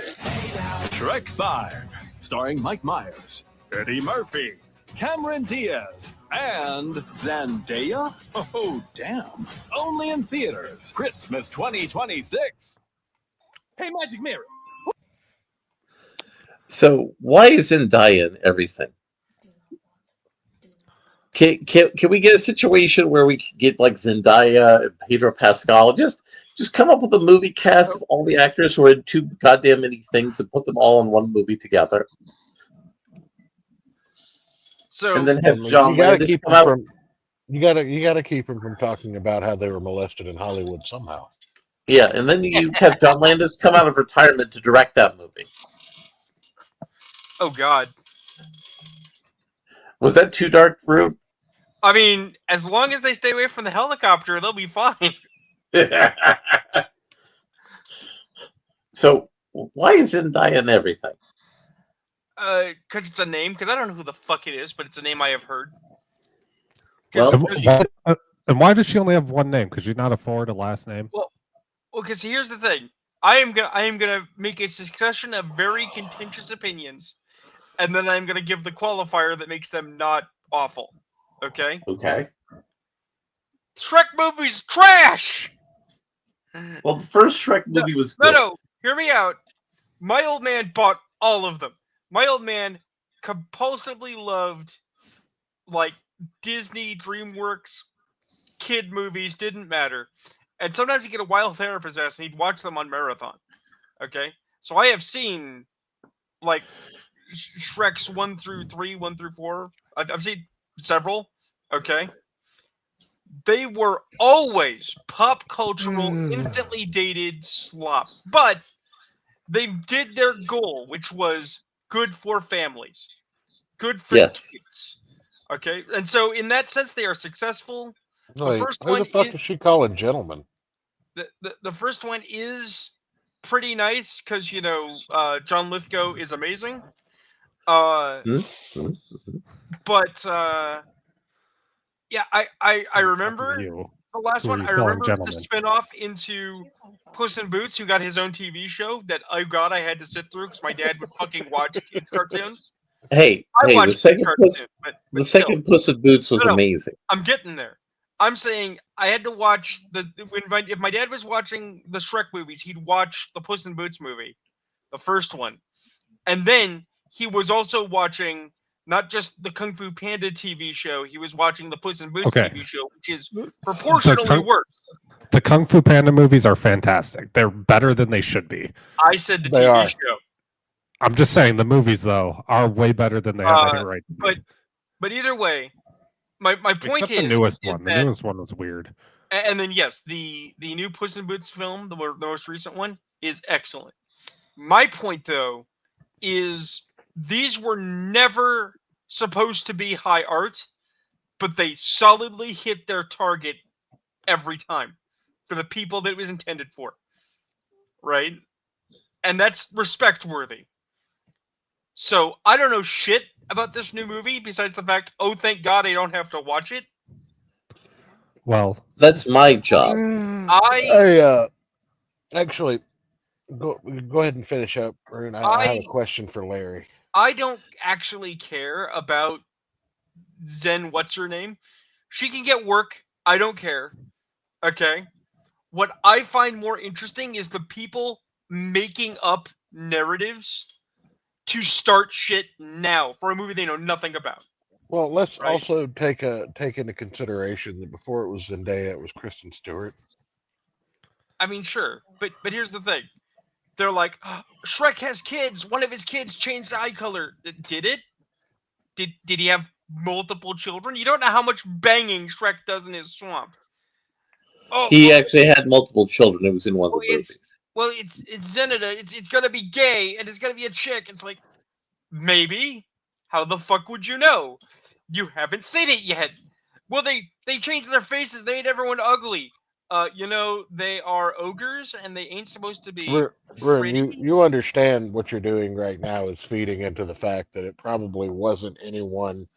Shrek 5, starring Mike Myers, Eddie Murphy, Cameron Diaz, and Zendaya? Oh, damn. Only in theaters. Christmas 2026. Hey, Magic Mirror. So why is Zendaya in everything? Can we get a situation where we can get like Zendaya and Pedro Pascal? Just come up with a movie cast of all the actors who are in too goddamn many things and put them all in one movie together. So and then have John you gotta Landis keep come him out. from. You gotta keep him from talking about how they were molested in Hollywood somehow. Yeah, and then you have John Landis come out of retirement to direct that movie. Oh God. Was that too dark, Root? I mean, as long as they stay away from the helicopter, they'll be fine. So why is Zendaya in everything? Because it's a name. Because I don't know who the fuck it is, but it's a name I have heard. Well, And why does she only have one name? Could she not afford a last name? Well, Well, because here's the thing. I am gonna make a succession of very contentious opinions, and then I'm gonna give the qualifier that makes them not awful. Okay? Okay. Shrek movies trash. Well, the first Shrek No, movie was no, good. no. Hear me out. My old man bought all of them. My old man compulsively loved like Disney, DreamWorks, kid movies, didn't matter. And sometimes he'd get a wild hair up his ass and he'd watch them on marathon. Okay? So I have seen like Shreks 1 through 3, 1 through 4. I've seen several. Okay? They were always pop cultural, instantly dated slop. But they did their goal, which was good for families, good for Yes. kids. Okay? And so in that sense they are successful. The Wait, first who the one fuck is is she calling gentlemen? the first one is pretty nice because John Lithgow is amazing. Hmm? But yeah, I remember You. the last Who are one. you I calling remember the gentlemen? spinoff into Puss in Boots, who got his own TV show that I had to sit through because my dad would fucking watch kids cartoons. Hey, I the watched kids second cartoons, the but still, second Puss in Boots was No. amazing. I'm getting there. I'm saying I had to watch if my dad was watching the Shrek movies, he'd watch the Puss in Boots movie, the first one, and then he was also watching not just the Kung Fu Panda TV show, he was watching the Puss in Boots Okay. TV show, which is proportionally worse. The Kung Fu Panda movies are fantastic. They're better than they should be. I said the They TV are. show. I'm just saying the movies though are way better than they have any right to be. But either way, my point Except is the newest is one. The that, newest one was weird. and then yes, the new Puss in Boots film, the most recent one, is excellent. My point though is these were never supposed to be high art, but they solidly hit their target every time for the people that it was intended for. Right? And that's respect worthy. So I don't know shit about this new movie besides the fact, oh thank God I don't have to watch it. Well, That's my job. Actually, go ahead and finish up, Rune. I have a question for Larry. I don't actually care about Zen, what's her name? She can get work. I don't care. Okay? What I find more interesting is the people making up narratives to start shit now for a movie they know nothing about. Well, let's Right. also take into consideration that before it was Zendaya, it was Kristen Stewart. I mean, sure, but here's the thing. They're like, "Oh, Shrek has kids. One of his kids changed eye color. Did it? Did he have multiple children? You don't know how much banging Shrek does in his swamp. Oh, He actually had multiple children. It was in one of the movies. Well, it's Zenida. It's gonna be gay and it's gonna be a chick. It's like, maybe. How the fuck would you know? You haven't seen it yet. Well, they changed their faces. They made everyone ugly. They are ogres and they ain't supposed to be Rune, you understand what you're doing right now is feeding into the fact that it probably wasn't anyone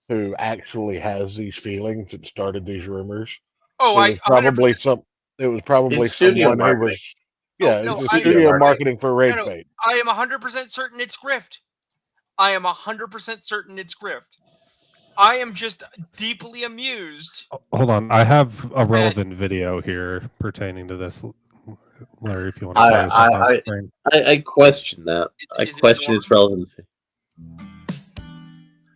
who actually has these feelings that started these rumors. Oh, it was probably It's studio someone who marketing. was it's studio studio marketing for rage bait. I am 100% certain it's grift. I am 100% certain it's grift. I am just deeply amused. Hold on, I have a relevant video here pertaining to this, Larry. If you want to play this up on screen. I question that. I question its relevancy.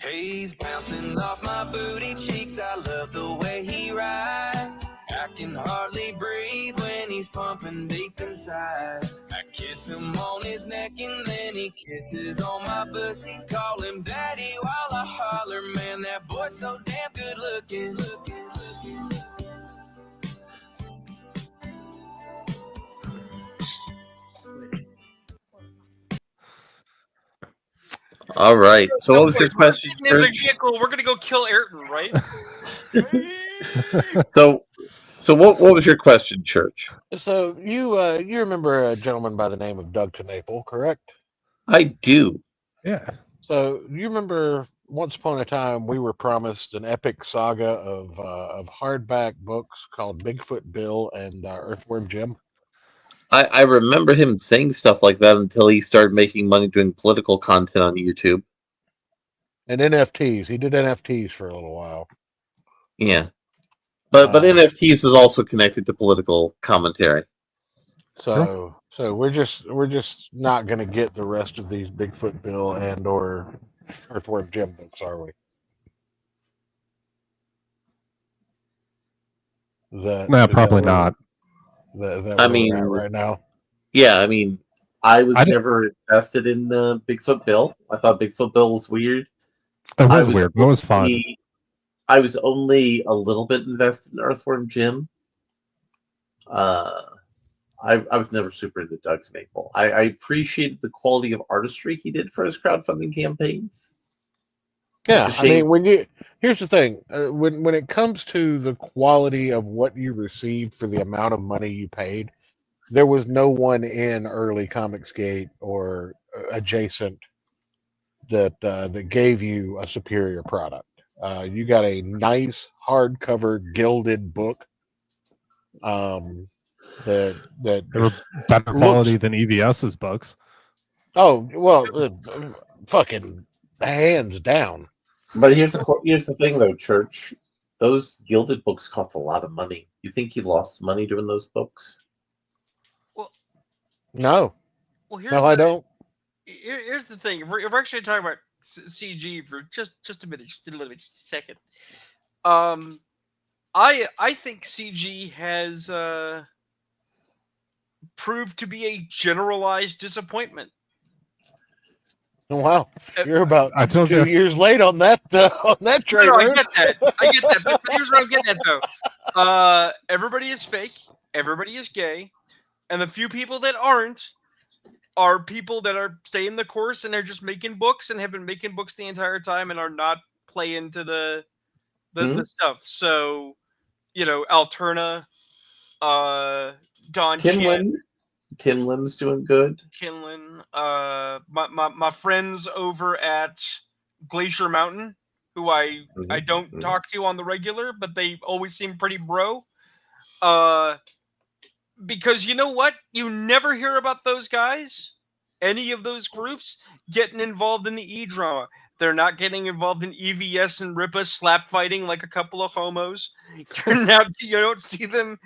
He's bouncing off my booty cheeks. I love the way he rides. I can hardly breathe when he's pumping deep inside. I kiss him on his neck and then he kisses on my pussy. Call him daddy while I holler, man, that boy's so damn good looking. All right. So what was your question, Church? We're gonna go kill Ayrton, right? So what was your question, Church? So you remember a gentleman by the name of Doug Tenaple, correct? I do. Yeah. So you remember once upon a time we were promised an epic saga of hardback books called Bigfoot Bill and Earthworm Jim. I remember him saying stuff like that until he started making money doing political content on YouTube. And NFTs. He did NFTs for a little while. Yeah. But NFTs is also connected to political commentary. So we're just not going to get the rest of these Bigfoot Bill and or Earthworm Jim books, are we? No, probably not. That I we're mean, at right now. Yeah, I mean, I was never invested in the Bigfoot Bill. I thought Bigfoot Bill was weird. It was weird. It was fun. I was only a little bit invested in Earthworm Jim. I was never super into Doug Maple. I appreciated the quality of artistry he did for his crowdfunding campaigns. Yeah, I mean, here's the thing: when it comes to the quality of what you received for the amount of money you paid, there was no one in early Comicsgate or adjacent that gave you a superior product. You got a nice hardcover gilded book. That they were better quality than EVS's books. Oh well, fucking hands down. But here's the thing, though, Church. Those gilded books cost a lot of money. You think he lost money doing those books? Well, no. Well, I don't. Here's the thing. If we're actually talking about CG for just a minute, just a little bit, just a second. I think CG has proved to be a generalized disappointment. Wow, you're about 2 years late on that train. No, I get that. But here's what I'm getting at, though. Everybody is fake. Everybody is gay, and the few people that aren't are people that are staying the course and they're just making books and have been making books the entire time and are not playing to the stuff. So, Alterna, Don Kinlan's doing good. Kinlan, my friends over at Glacier Mountain, who I don't talk to on the regular, but they always seem pretty bro. Because you know what? You never hear about those guys, any of those groups, getting involved in the E-drama. They're not getting involved in EVS and RIPA slap fighting like a couple of homos. You don't see them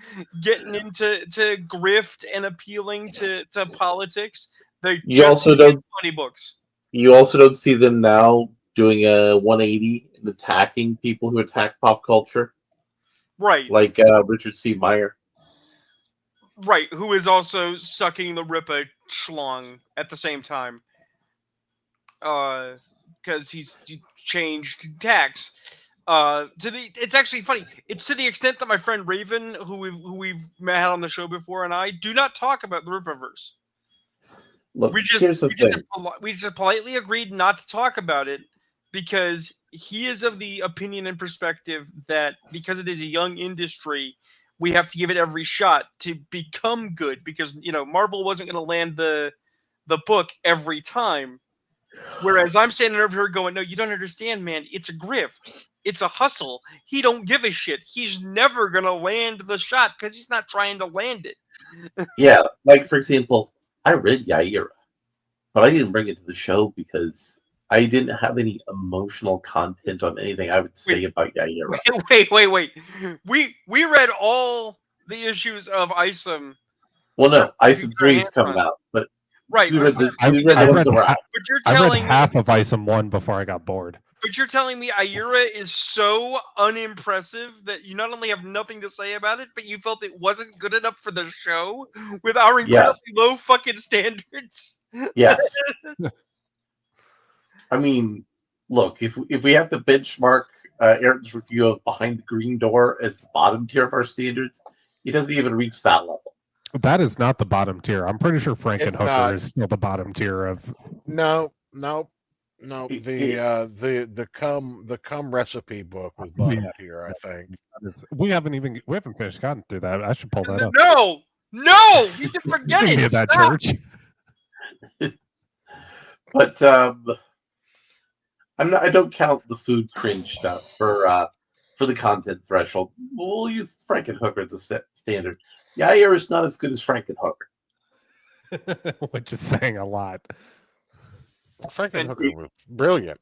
getting into grift and appealing to politics. They funny books. You also don't see them now doing a 180 and attacking people who attack pop culture. Right. Like Richard C. Meyer. Right, who is also sucking the RIPA schlong at the same time. Because he's changed tax. It's actually funny. It's to the extent that my friend Raven, who we've had on the show before, and I do not talk about the RIPAverse. Look, we just politely agreed not to talk about it because he is of the opinion and perspective that because it is a young industry, we have to give it every shot to become good because Marvel wasn't going to land the book every time. Whereas I'm standing over here going, no, you don't understand, man. It's a grift. It's a hustle. He don't give a shit. He's never going to land the shot because he's not trying to land it. Yeah, like, for example, I read Yaira, but I didn't bring it to the show because I didn't have any emotional content on anything I would say about Yaira. Wait. We read all the issues of Isom. Well, no, Isom 3 is coming out, but right. I read half of Isom 1 before I got bored. But you're telling me Aira is so unimpressive that you not only have nothing to say about it, but you felt it wasn't good enough for the show with our incredibly low fucking standards? Yes. I mean, look, if we have to benchmark Aaron's review of Behind the Green Door as the bottom tier of our standards, he doesn't even reach that level. That is not the bottom tier. I'm pretty sure Frankenhooker is still the bottom tier of. No. The cum recipe book was bottom tier, I think. We haven't finished gotten through that. I should pull that up. No, you can forget it. Give me that church. But I don't count the food cringe stuff for the content threshold. We'll use Frankenhooker as the standard. Yair is not as good as Frankenhooker. which is saying a lot. Frankenhooker was brilliant.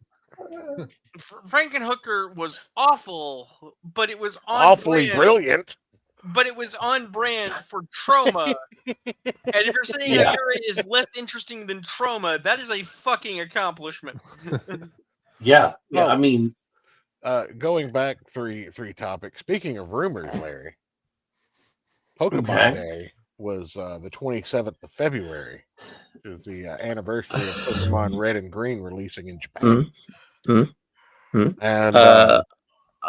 Frankenhooker was awful, but it was on Awfully brand. brilliant. But it was on brand for Trauma. And if you're saying Yeah. Akira is less interesting than Trauma, that is a fucking accomplishment. Yeah. Oh. I mean, Going back three topics. Speaking of rumors, Larry, Pokemon Okay. Day was the 27th of February, which is the anniversary of Pokemon Red and Green releasing in Japan. And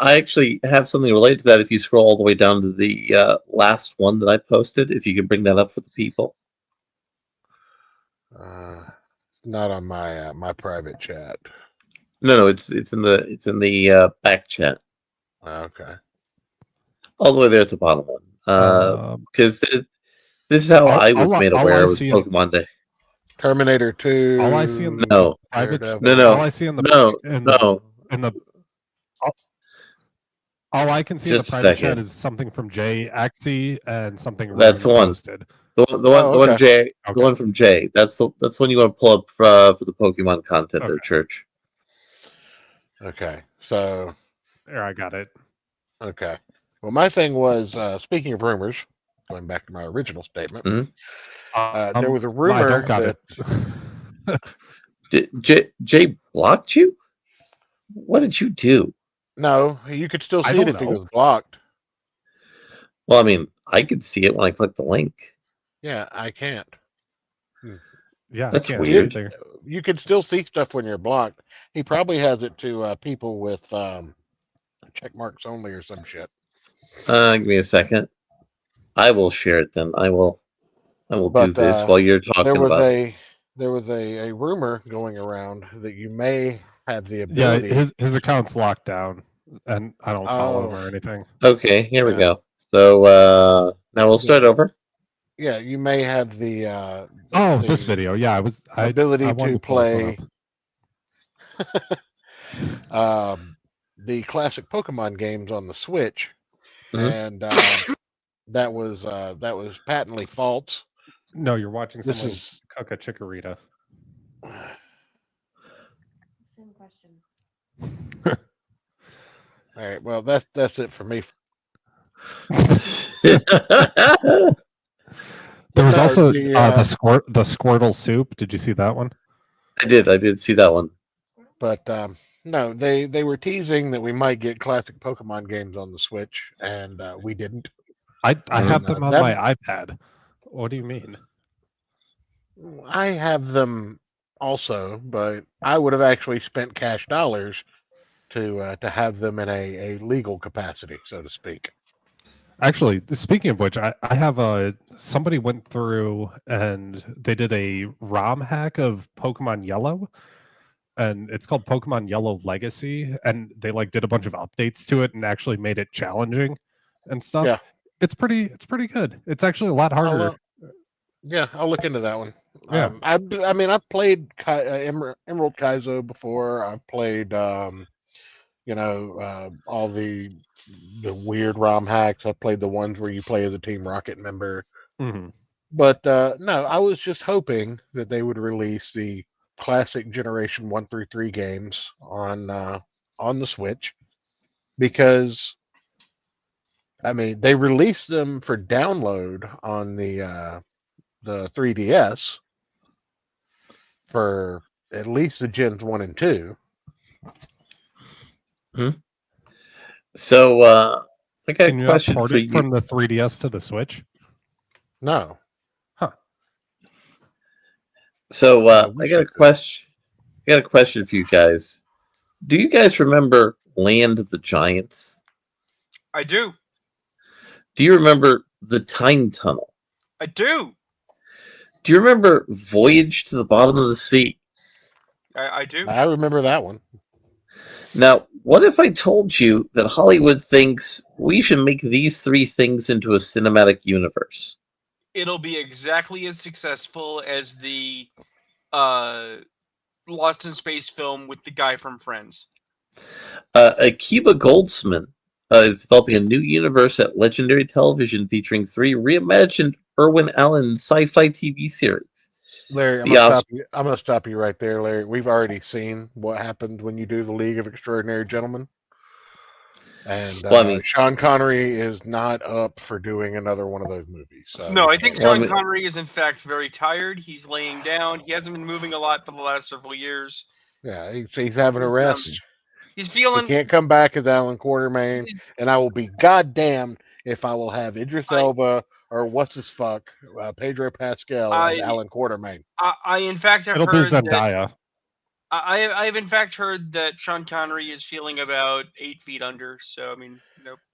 I actually have something related to that. If you scroll all the way down to the last one that I posted, if you can bring that up for the people. not on my my private chat. No, it's in the back chat, Okay. all the way there at the bottom one. Because this is how I was made all aware I it was see Pokemon Day. Terminator 2. All I see in No, private, Daredevil. all I see in the no. all I can see in the Just a private chat second. is something from Jay Axie and something That's the Rune one. posted. The one okay. Jay, Okay. the one from Jay. That's the one you want to pull up for the Pokemon content there, Okay. Church. Okay. So, There, I got it. okay. Well, my thing was, speaking of rumors, going back to my original statement, there was a I rumor don't got that it. Jay blocked you? What did you do? no, you could still I see it don't if he know. was blocked. Well, I mean, I could see it when I click the link. Yeah, I can't. Yeah, That's I can't weird. either. You can still see stuff when you're blocked. He probably has it to people with check marks only or some shit. Give me a second. I will share it then. I will do But this while you're talking there was about it. there was a rumor going around that you may have the Yeah, ability. his account's locked down, and I don't follow him Oh. or anything. Okay, here we Yeah. go. So now we'll start over. Yeah, you may have the This video. Yeah, I ability I wanted to pull this one play the classic Pokemon games on the Switch, Mhm. and that was patently false. No, you're watching This someone is cook a chikorita. Same question. all right. Well, that's it for me. There was No, also the, the Squirtle soup. Did you see that one? I did see that one. But no, they were teasing that we might get classic Pokemon games on the Switch, and we didn't. I have And, them on my iPad. What do you mean? I have them also, but I would have actually spent cash dollars to have them in a legal capacity, so to speak. Actually, speaking of which, I have somebody went through and they did a ROM hack of Pokemon Yellow, and it's called Pokemon Yellow Legacy, and they did a bunch of updates to it and actually made it challenging and stuff. Yeah. It's pretty good. It's actually a lot harder. I'll look into that one. Yeah. I mean, I've played Emerald Kaizo before. I've played, all the weird ROM hacks. I played the ones where you play as a Team Rocket member. Mm-hmm. But no, I was just hoping that they would release the classic Generation 1 through 3 games on the Switch, because I mean they released them for download on the 3DS for at least the Gens 1 and 2. So I got Can a you question port for it you. from the 3DS to the Switch? No. So we I got a should. question. I got a question for you guys. Do you guys remember Land of the Giants? I do. Do you remember the Time Tunnel? I do. Do you remember Voyage to the Bottom of the Sea? I do. I remember that one. Now, what if I told you that Hollywood thinks we should make these three things into a cinematic universe? It'll be exactly as successful as the Lost in Space film with the guy from Friends. Akiva Goldsman is developing a new universe at Legendary Television featuring three reimagined Irwin Allen sci-fi TV series. Larry, The Os- I'm gonna stop you right there, Larry. We've already seen what happened when you do the League of Extraordinary Gentlemen, and Well, I mean, Sean Connery is not up for doing another one of those movies. So No, we I think can't- Well, I Sean mean- Connery is in fact very tired. He's laying down. He hasn't been moving a lot for the last several years. yeah, he's having a He's, rest. He's He feeling. can't come back as Alan Quartermain, he's- and I will be goddamned if I will have Idris I- Elba or what's his fuck Pedro Pascal as I- Alan Quartermain. I in fact have It'll be heard that. Zendaya. I have in fact heard that Sean Connery is feeling about 8 feet under. So I mean,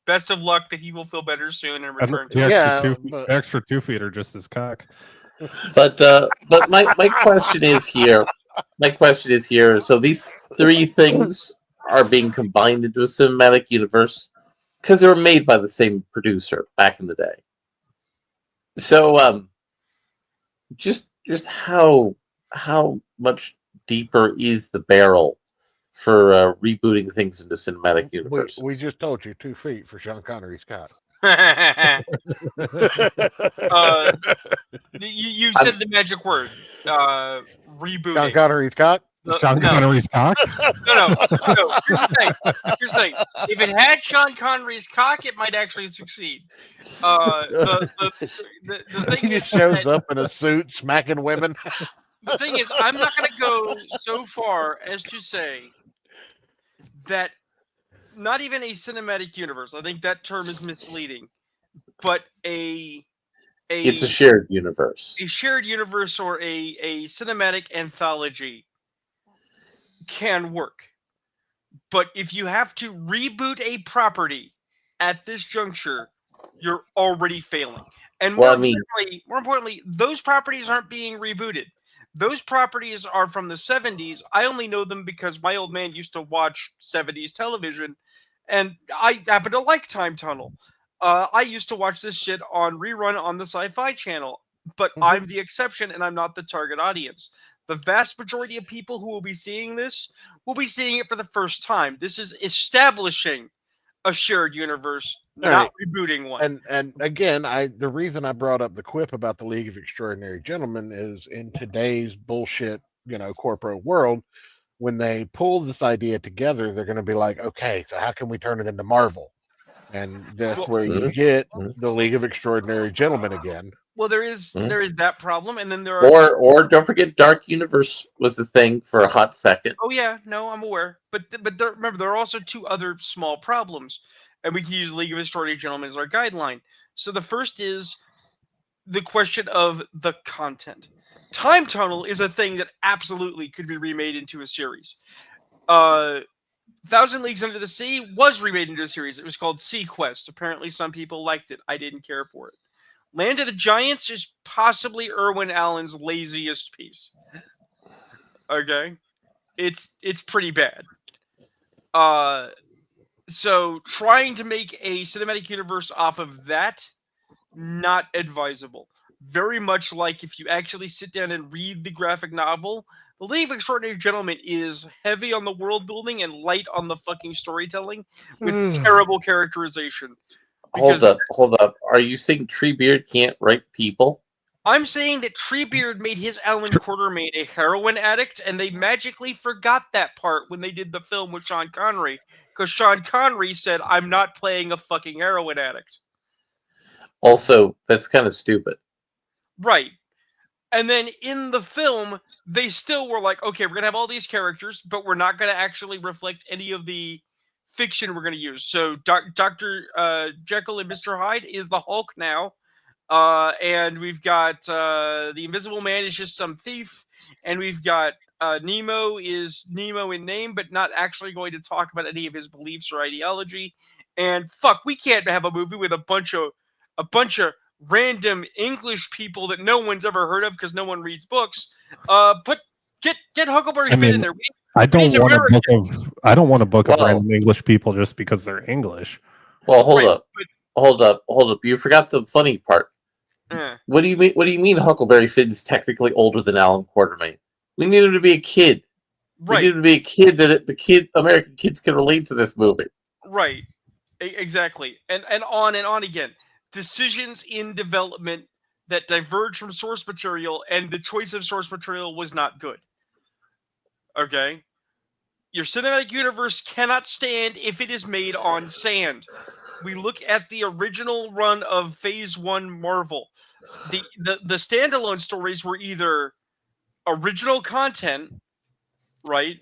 best of luck that he will feel better soon and And return the to. extra, but- extra 2 feet are just his cock. but my question is here. My question is here. So these three things are being combined into a cinematic universe because they were made by the same producer back in the day. So just how much deeper is the barrel for rebooting things into cinematic universes? We just told you 2 feet for Sean Connery's cock. You said the magic word. Rebooting. Sean Connery's cock. Sean no, Connery's cock? no. Here's the thing. If it had Sean Connery's cock, it might actually succeed. The thing He is just shows that- up in a suit smacking women. The thing is, I'm not going to go so far as to say that not even a cinematic universe. I think that term is misleading. But It's a shared universe. a shared universe or a cinematic anthology can work. But if you have to reboot a property at this juncture, you're already failing. And more importantly, those properties aren't being rebooted. Those properties are from the 70s. I only know them because my old man used to watch 70s television, and I happen to like Time Tunnel. I used to watch this shit on rerun on the Sci-Fi Channel, but I'm the exception and I'm not the target audience. The vast majority of people who will be seeing this will be seeing it for the first time. This is establishing a shared universe, not rebooting one. And again, the reason I brought up the quip about the League of Extraordinary Gentlemen is in today's bullshit, corporate world, when they pull this idea together, they're going to be like, okay, so how can we turn it into Marvel? And that's where you get the League of Extraordinary Gentlemen again. Well, there is that problem, and then there are Or don't forget, Dark Universe was the thing for a hot second. Oh yeah, no, I'm aware. But remember, there are also two other small problems, and we can use League of Extraordinary Gentlemen as our guideline. So the first is the question of the content. Time Tunnel is a thing that absolutely could be remade into a series. Thousand Leagues Under the Sea was remade into a series. It was called Sea Quest. Apparently, some people liked it. I didn't care for it. Land of the Giants is possibly Irwin Allen's laziest piece. Okay, it's pretty bad. So trying to make a cinematic universe off of that, not advisable. Very much like if you actually sit down and read the graphic novel, The League of Extraordinary Gentlemen is heavy on the world building and light on the fucking storytelling with terrible characterization. Hold up. Are you saying Treebeard can't write people? I'm saying that Treebeard made his Alan Quartermain a heroin addict, and they magically forgot that part when they did the film with Sean Connery, because Sean Connery said, "I'm not playing a fucking heroin addict." Also, that's kind of stupid. Right. And then in the film, they still were like, okay, we're going to have all these characters, but we're not going to actually reflect any of the fiction we're going to use. So Dr. Jekyll and Mr. Hyde is the Hulk now. And we've got the Invisible Man is just some thief. And we've got Nemo is Nemo in name, but not actually going to talk about any of his beliefs or ideology. And fuck, we can't have a movie with a bunch of random English people that no one's ever heard of because no one reads books. But get Huckleberry Finn in there. I don't want a book of random English people just because they're English. Well, hold up. You forgot the funny part. What do you mean? What do you mean Huckleberry Finn's technically older than Alan Quartermain? We need him to be a kid. Right. We need him to be a kid that American kids can relate to this movie. Right. Exactly. And on again. Decisions in development that diverged from source material, and the choice of source material was not good. Okay? Your cinematic universe cannot stand if it is made on sand. We look at the original run of Phase 1 Marvel. The standalone stories were either original content, right?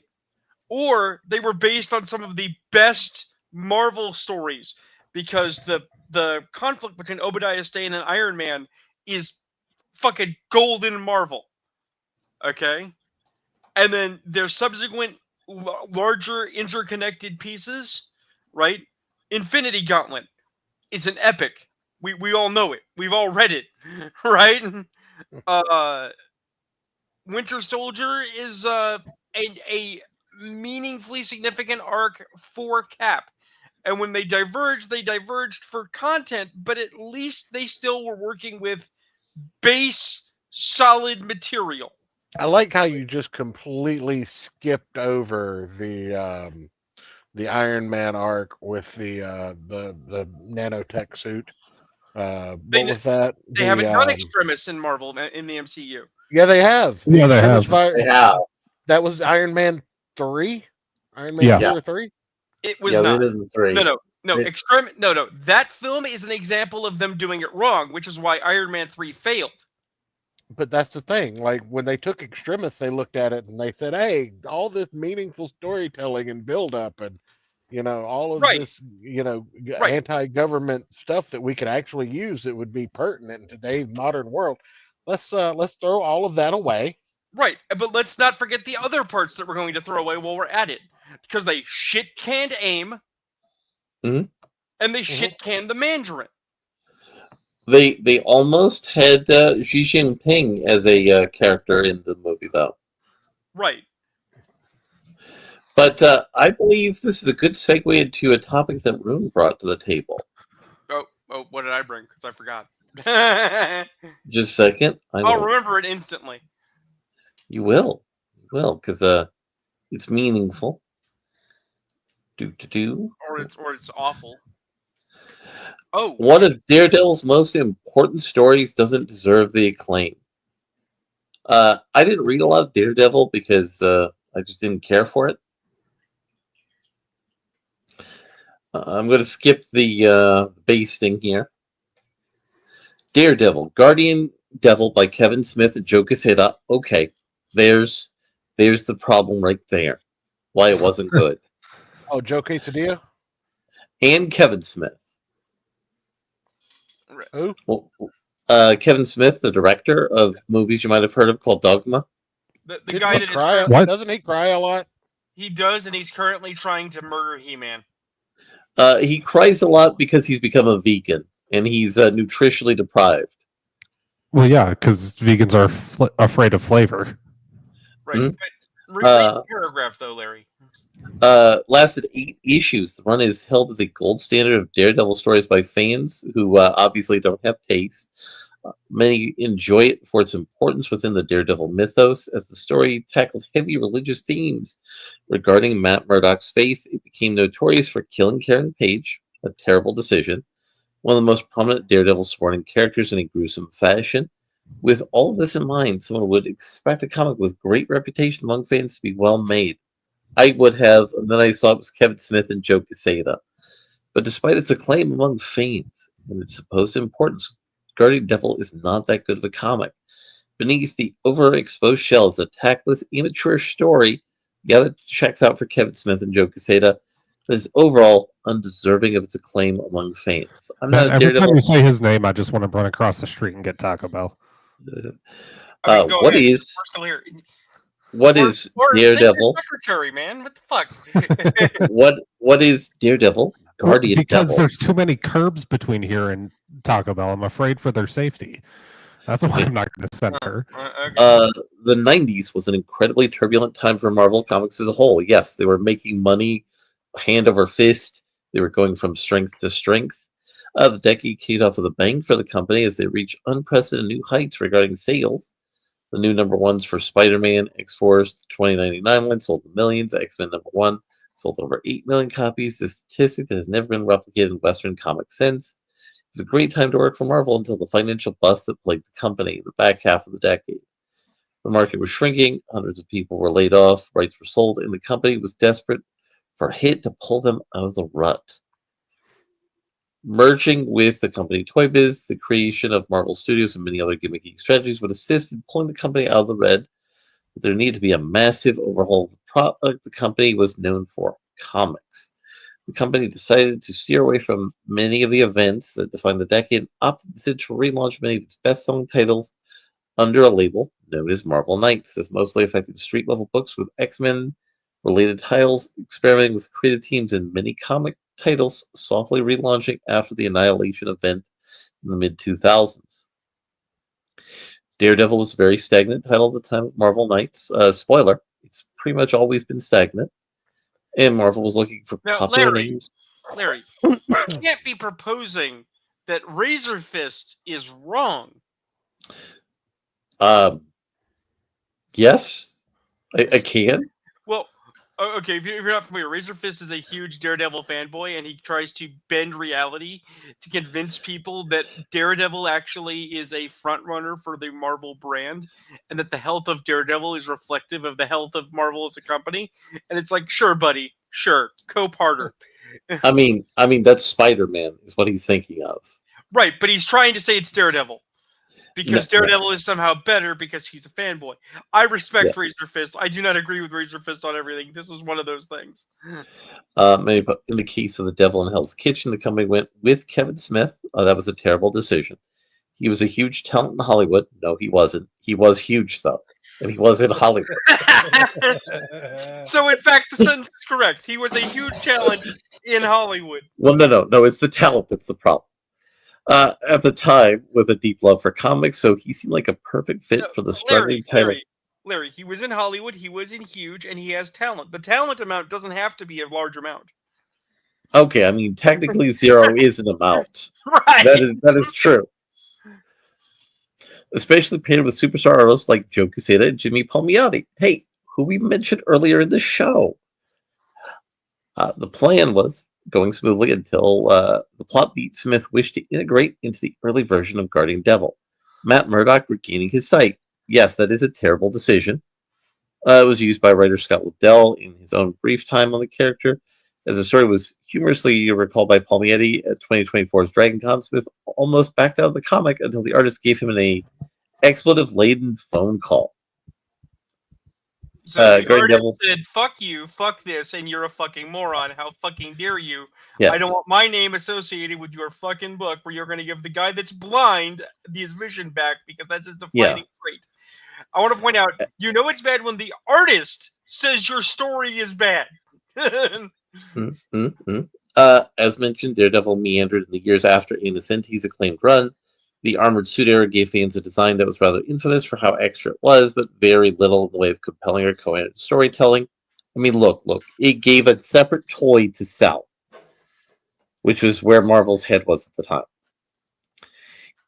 Or they were based on some of the best Marvel stories, because the conflict between Obadiah Stane and Iron Man is fucking golden Marvel. Okay? And then their subsequent larger interconnected pieces, right? Infinity Gauntlet is an epic. We all know it. We've all read it, right? Winter Soldier is a meaningfully significant arc for Cap. And when they diverged for content, but at least they still were working with base solid material. I like how you just completely skipped over the Iron Man arc with the nanotech suit. What was that? They haven't done Extremis in Marvel in the MCU. Yeah, they have. Yeah, they have. They have. That was Iron Man 3? Iron Man Yeah. 2 or 3? It was Yeah, not. they did the 3. No. They- No. That film is an example of them doing it wrong, which is why Iron Man 3 failed. But that's the thing. Like, when they took Extremis, they looked at it and they said, hey, all this meaningful storytelling and build-up and, all of Right. this, Right. anti-government stuff that we could actually use that would be pertinent in today's modern world. Let's throw all of that away. Right, but let's not forget the other parts that we're going to throw away while we're at it, because they shit-canned AIM, Mhm. and they shit-canned the Mandarin. They almost had Xi Jinping as a character in the movie, though. Right. But I believe this is a good segue into a topic that Rune brought to the table. Oh, what did I bring? Because I forgot. Just a second. I'll remember it instantly. You will, because it's meaningful. Or it's awful. Oh, one of Daredevil's most important stories doesn't deserve the acclaim. I didn't read a lot of Daredevil because I just didn't care for it. I'm going to skip the base thing here. Daredevil, Guardian Devil by Kevin Smith and Joe Quesada. Okay, there's the problem right there. Why it wasn't good. Oh, Joe Quesadilla? And Kevin Smith. Who? Well, Kevin Smith, the director of movies you might have heard of called Dogma. The guy that cry, is What? doesn't he cry a lot? He does, and he's currently trying to murder He-Man. He cries a lot because he's become a vegan and he's nutritionally deprived. Well, yeah, because vegans are afraid of flavor. Right. Mhm. Read the paragraph, though, Larry. Lasted 8 issues. The run is held as a gold standard of Daredevil stories by fans who obviously don't have taste. Many enjoy it for its importance within the Daredevil mythos, as the story tackled heavy religious themes regarding Matt Murdock's faith. It became notorious for killing Karen Page, a terrible decision, one of the most prominent Daredevil supporting characters in a gruesome fashion. With all this in mind, someone would expect a comic with great reputation among fans to be well made. I would have, and then I saw it was Kevin Smith and Joe Quesada. But despite its acclaim among fans and its supposed importance, Guardian Devil is not that good of a comic. Beneath the overexposed shell is a tactless, amateurish story, that checks out for Kevin Smith and Joe Quesada, that is overall undeserving of its acclaim among fans. I'm not a Every Daredevil. time you say his name, I just want to run across the street and get Taco Bell. I mean, go What ahead. is We're still here. what is Or say your Daredevil? secretary, man. What the fuck? What is Daredevil? Guardian Because Devil. there's too many curbs between here and Taco Bell. I'm afraid for their safety. That's why I'm not going to send her. Okay. The 90s was an incredibly turbulent time for Marvel Comics as a whole. Yes, they were making money hand over fist. They were going from strength to strength. The decade kicked off with a bang for the company as they reached unprecedented new heights regarding sales. The new number ones for Spider-Man, X-Force, 2099 line sold millions. X-Men number 1 sold over 8 million copies, a statistic that has never been replicated in Western comics since. was a great time to work for Marvel until the financial bust that plagued the company in the back half of the decade. The market was shrinking, hundreds of people were laid off, rights were sold, and the company was desperate for a hit to pull them out of the rut. Merging with the company Toy Biz, the creation of Marvel Studios and many other gimmicky strategies would assist in pulling the company out of the red. But there needed to be a massive overhaul of the product the company was known for, comics. The company decided to steer away from many of the events that defined the decade and opted instead to relaunch many of its best-selling titles under a label known as Marvel Knights. This mostly affected street-level books with X-Men related titles, experimenting with creative teams and many comic titles softly relaunching after the Annihilation event in the mid-2000s. Daredevil was a very stagnant title at the time of Marvel Knights. Spoiler, it's pretty much always been stagnant. And Marvel was looking for Now, popular Larry, names. Larry, you can't be proposing that Razor Fist is wrong. Yes, I can. Well, okay, if you're not familiar, Razor Fist is a huge Daredevil fanboy, and he tries to bend reality to convince people that Daredevil actually is a front runner for the Marvel brand, and that the health of Daredevil is reflective of the health of Marvel as a company. And it's like, sure, buddy, sure, cope harder. I mean that's Spider-Man is what he's thinking of. Right, but he's trying to say it's Daredevil. Because No. Daredevil is somehow better because he's a fanboy. I respect Razor Fist. I do not agree with Razor Fist on everything. This is one of those things. Maybe in the case of The Devil in Hell's Kitchen, the company went with Kevin Smith. That was a terrible decision. He was a huge talent in Hollywood. No, he wasn't. He was huge, though. And he was in Hollywood. So, in fact, the sentence is correct. He was a huge talent in Hollywood. Well, no. It's the talent that's the problem. At the time, with a deep love for comics, so he seemed like a perfect fit for the struggling title. Larry, he was in Hollywood, he was in huge, and he has talent. The talent amount doesn't have to be a large amount. Okay, I mean, technically 0 is an amount. Right. That is true. Especially paired with superstar artists like Joe Quesada and Jimmy Palmiotti. Hey, who we mentioned earlier in the show. The plan was going smoothly until the plot beat Smith wished to integrate into the early version of Guardian Devil. Matt Murdock regaining his sight. Yes, that is a terrible decision. It was used by writer Scott Lobdell in his own brief time on the character, as the story was humorously recalled by Palmiotti at 2024's Dragon Con. Smith almost backed out of the comic until the artist gave him an expletive-laden phone call. So the Guardian artist Devil said, fuck you, fuck this, and you're a fucking moron. How fucking dare you? Yes. I don't want my name associated with your fucking book where you're going to give the guy that's blind his vision back because that's his defining trait. I want to point out, you know it's bad when the artist says your story is bad. As mentioned, Daredevil meandered in the years after Innocenti's acclaimed run. The armored suit era gave fans a design that was rather infamous for how extra it was, but very little in the way of compelling or coherent storytelling. I mean, look, it gave a separate toy to sell, which was where Marvel's head was at the time.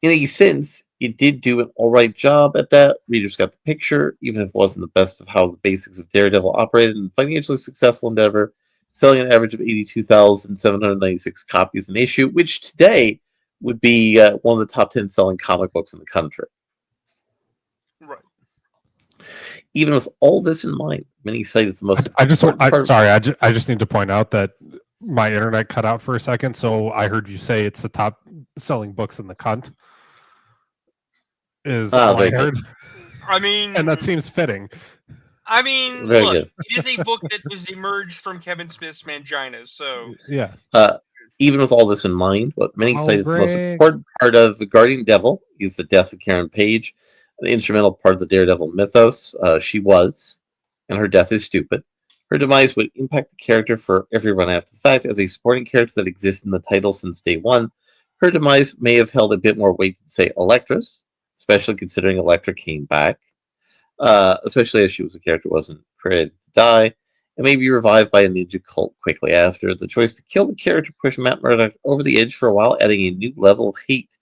In a sense, it did do an alright job at that. Readers got the picture, even if it wasn't the best of how the basics of Daredevil operated in a financially successful endeavor, selling an average of 82,796 copies an issue, which today would be one of the top 10 selling comic books in the country. Right. Even with all this in mind, many cite it's the most. I just need to point out that my internet cut out for a second, so I heard you say it's the top selling books in the cunt. Is all I heard. I mean, and that seems fitting. I mean, Very look, good. it is a book that was emerged from Kevin Smith's Mangina, so yeah. Even with all this in mind, what many cite is the most important part of The Guardian Devil is the death of Karen Page, an instrumental part of the Daredevil mythos. She was, and her death is stupid. Her demise would impact the character for everyone after the fact. As a supporting character that exists in the title since day one, her demise may have held a bit more weight than, say, Elektra's, especially considering Elektra came back, especially as she was a character who wasn't created to die, and may be revived by a ninja cult quickly after. The choice to kill the character pushed Matt Murdock over the edge for a while, adding a new level of hate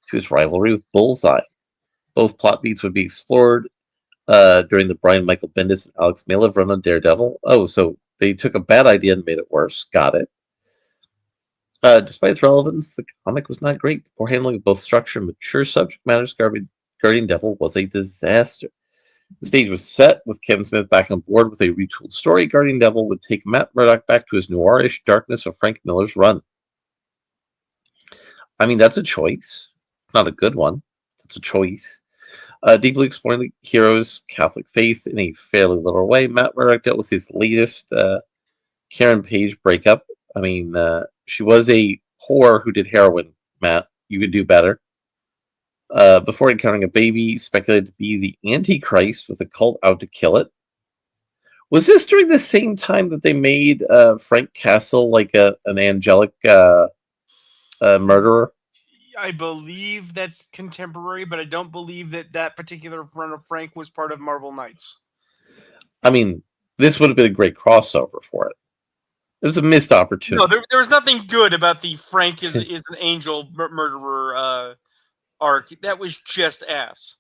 to his rivalry with Bullseye. Both plot beats would be explored during the Brian Michael Bendis and Alex Malev run on Daredevil. Oh, so they took a bad idea and made it worse. Got it. Despite its relevance, the comic was not great. The poor handling of both structure and mature subject matters, Guardian Devil was a disaster. The stage was set with Kevin Smith back on board with a retooled story. Guardian Devil would take Matt Murdock back to his noirish darkness of Frank Miller's run. I mean, that's a choice. Not a good one. That's a choice. Deeply exploring the hero's Catholic faith in a fairly literal way, Matt Murdock dealt with his latest Karen Page breakup. I mean, she was a whore who did heroin, Matt. You could do better. Before encountering a baby speculated to be the Antichrist with a cult out to kill it. Was this during the same time that they made Frank Castle like an angelic murderer? I believe that's contemporary, but I don't believe that particular run of Frank was part of Marvel Knights. I mean, this would have been a great crossover for it. It was a missed opportunity. No, there was nothing good about the Frank is an angel murderer arc. That was just ass.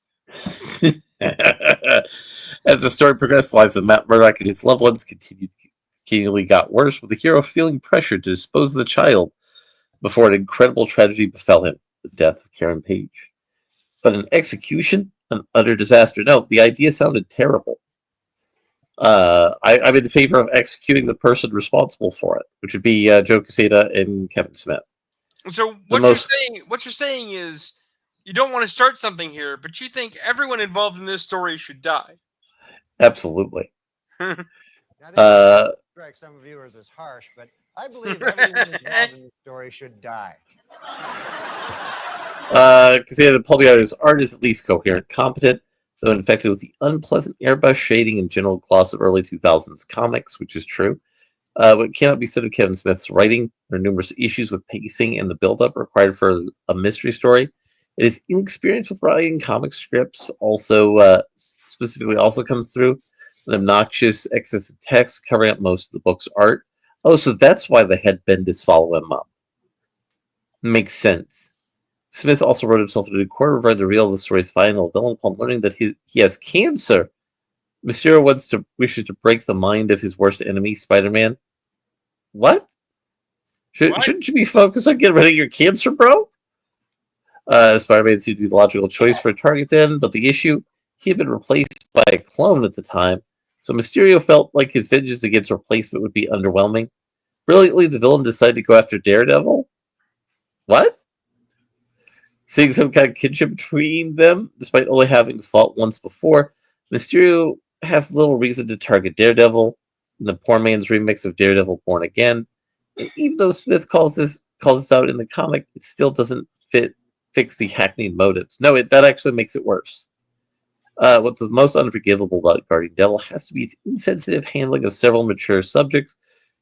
As the story progressed, the lives of Matt Murdock and his loved ones continually got worse, with the hero feeling pressured to dispose of the child before an incredible tragedy befell him, the death of Karen Page. But an execution, an utter disaster. No, the idea sounded terrible. I'm in favor of executing the person responsible for it, which would be Joe Quesada and Kevin Smith. So what you're saying is you don't want to start something here, but you think everyone involved in this story should die. Absolutely. Strike some viewers as harsh, but I believe everyone involved in the story should die. Quesada Pulviar's art is at least coherent, competent, though infected with the unpleasant airbrush shading and general gloss of early 2000s comics, which is true. What cannot be said of Kevin Smith's writing, there are numerous issues with pacing and the build-up required for a mystery story. His inexperience with writing comic scripts also specifically also comes through. An obnoxious excess of text covering up most of the book's art. Oh, so that's why the headbenders follow him up. Makes sense. Smith also wrote himself into a corner regarding the reveal of the story's final villain. Upon learning that he has cancer, Mysterio wishes to break the mind of his worst enemy, Spider-Man. What? Shouldn't you be focused on getting rid of your cancer, bro? Spider-Man seemed to be the logical choice for a target then, but the issue, he had been replaced by a clone at the time, so Mysterio felt like his vengeance against replacement would be underwhelming. Brilliantly, the villain decided to go after Daredevil? What? Seeing some kind of kinship between them, despite only having fought once before, Mysterio has little reason to target Daredevil in the poor man's remix of Daredevil Born Again. And even though Smith calls this out in the comic, it still doesn't fix the hackneyed motives. No, that actually makes it worse. What's the most unforgivable about Guardian Devil has to be its insensitive handling of several mature subjects.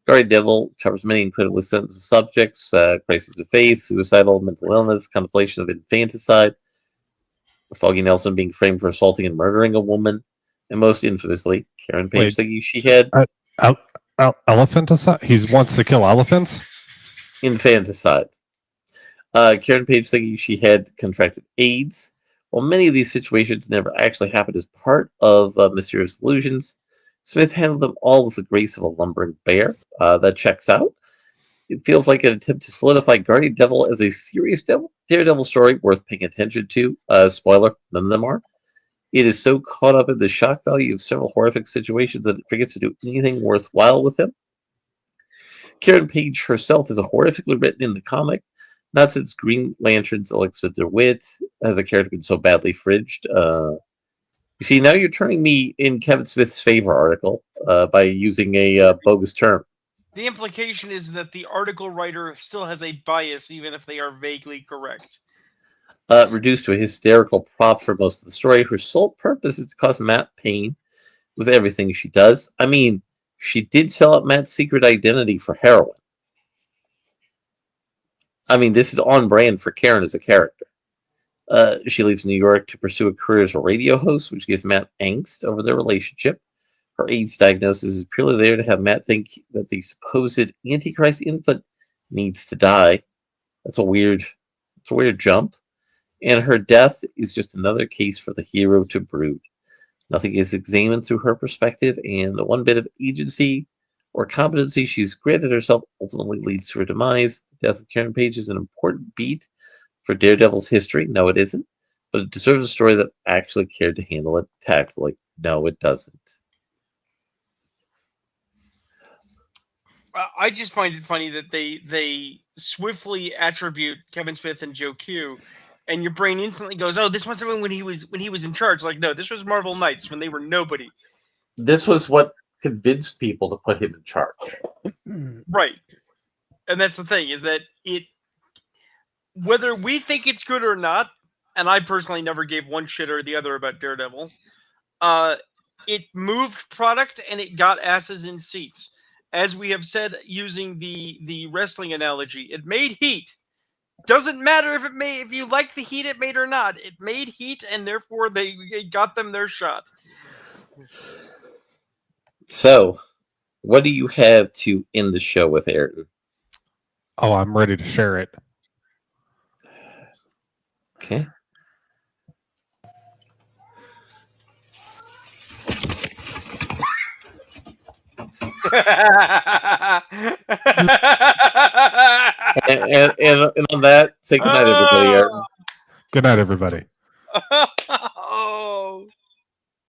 Guardian Devil covers many incredibly sensitive subjects, crises of faith, suicidal mental illness, contemplation of infanticide, Foggy Nelson being framed for assaulting and murdering a woman, and most infamously, Karen Page thinking she had elephanticide. He wants to kill elephants. Infanticide. Karen Page thinking she had contracted AIDS. While many of these situations never actually happened as part of Mysterio's illusions, Smith handled them all with the grace of a lumbering bear. That checks out. It feels like an attempt to solidify Guardian Devil as a serious Daredevil story worth paying attention to. Spoiler, none of them are. It is so caught up in the shock value of several horrific situations that it forgets to do anything worthwhile with him. Karen Page herself is horrifically written in the comic, not since Green Lantern's Alexa DeWitt has a character been so badly fridged. You see, now you're turning me in Kevin Smith's favor article by using a bogus term. The implication is that the article writer still has a bias, even if they are vaguely correct. Reduced to a hysterical prop for most of the story, her sole purpose is to cause Matt pain with everything she does. I mean, she did sell out Matt's secret identity for heroin. I mean, this is on brand for Karen as a character. She leaves New York to pursue a career as a radio host, which gives Matt angst over their relationship. Her AIDS diagnosis is purely there to have Matt think that the supposed Antichrist infant needs to die. That's a weird jump. And her death is just another case for the hero to brood. Nothing is examined through her perspective, and the one bit of agency or competency she's granted herself ultimately leads to her demise. The death of Karen Page is an important beat for Daredevil's history. No, it isn't. But it deserves a story that actually cared to handle it tactfully. No, it doesn't. I just find it funny that they swiftly attribute Kevin Smith and Joe Q, and your brain instantly goes, "Oh, this must have been when he was in charge." Like, no, this was Marvel Knights when they were nobody. This was what convinced people to put him in charge. Right. And that's the thing, is that whether we think it's good or not, and I personally never gave one shit or the other about Daredevil, it moved product and it got asses in seats. As we have said, using the wrestling analogy, it made heat. Doesn't matter if you like the heat it made or not. It made heat, and therefore they got them their shot. So, what do you have to end the show with, Ayrton? Oh, I'm ready to share it. Okay. and on that, say goodnight, everybody. Ayrton. Good night, everybody. Oh.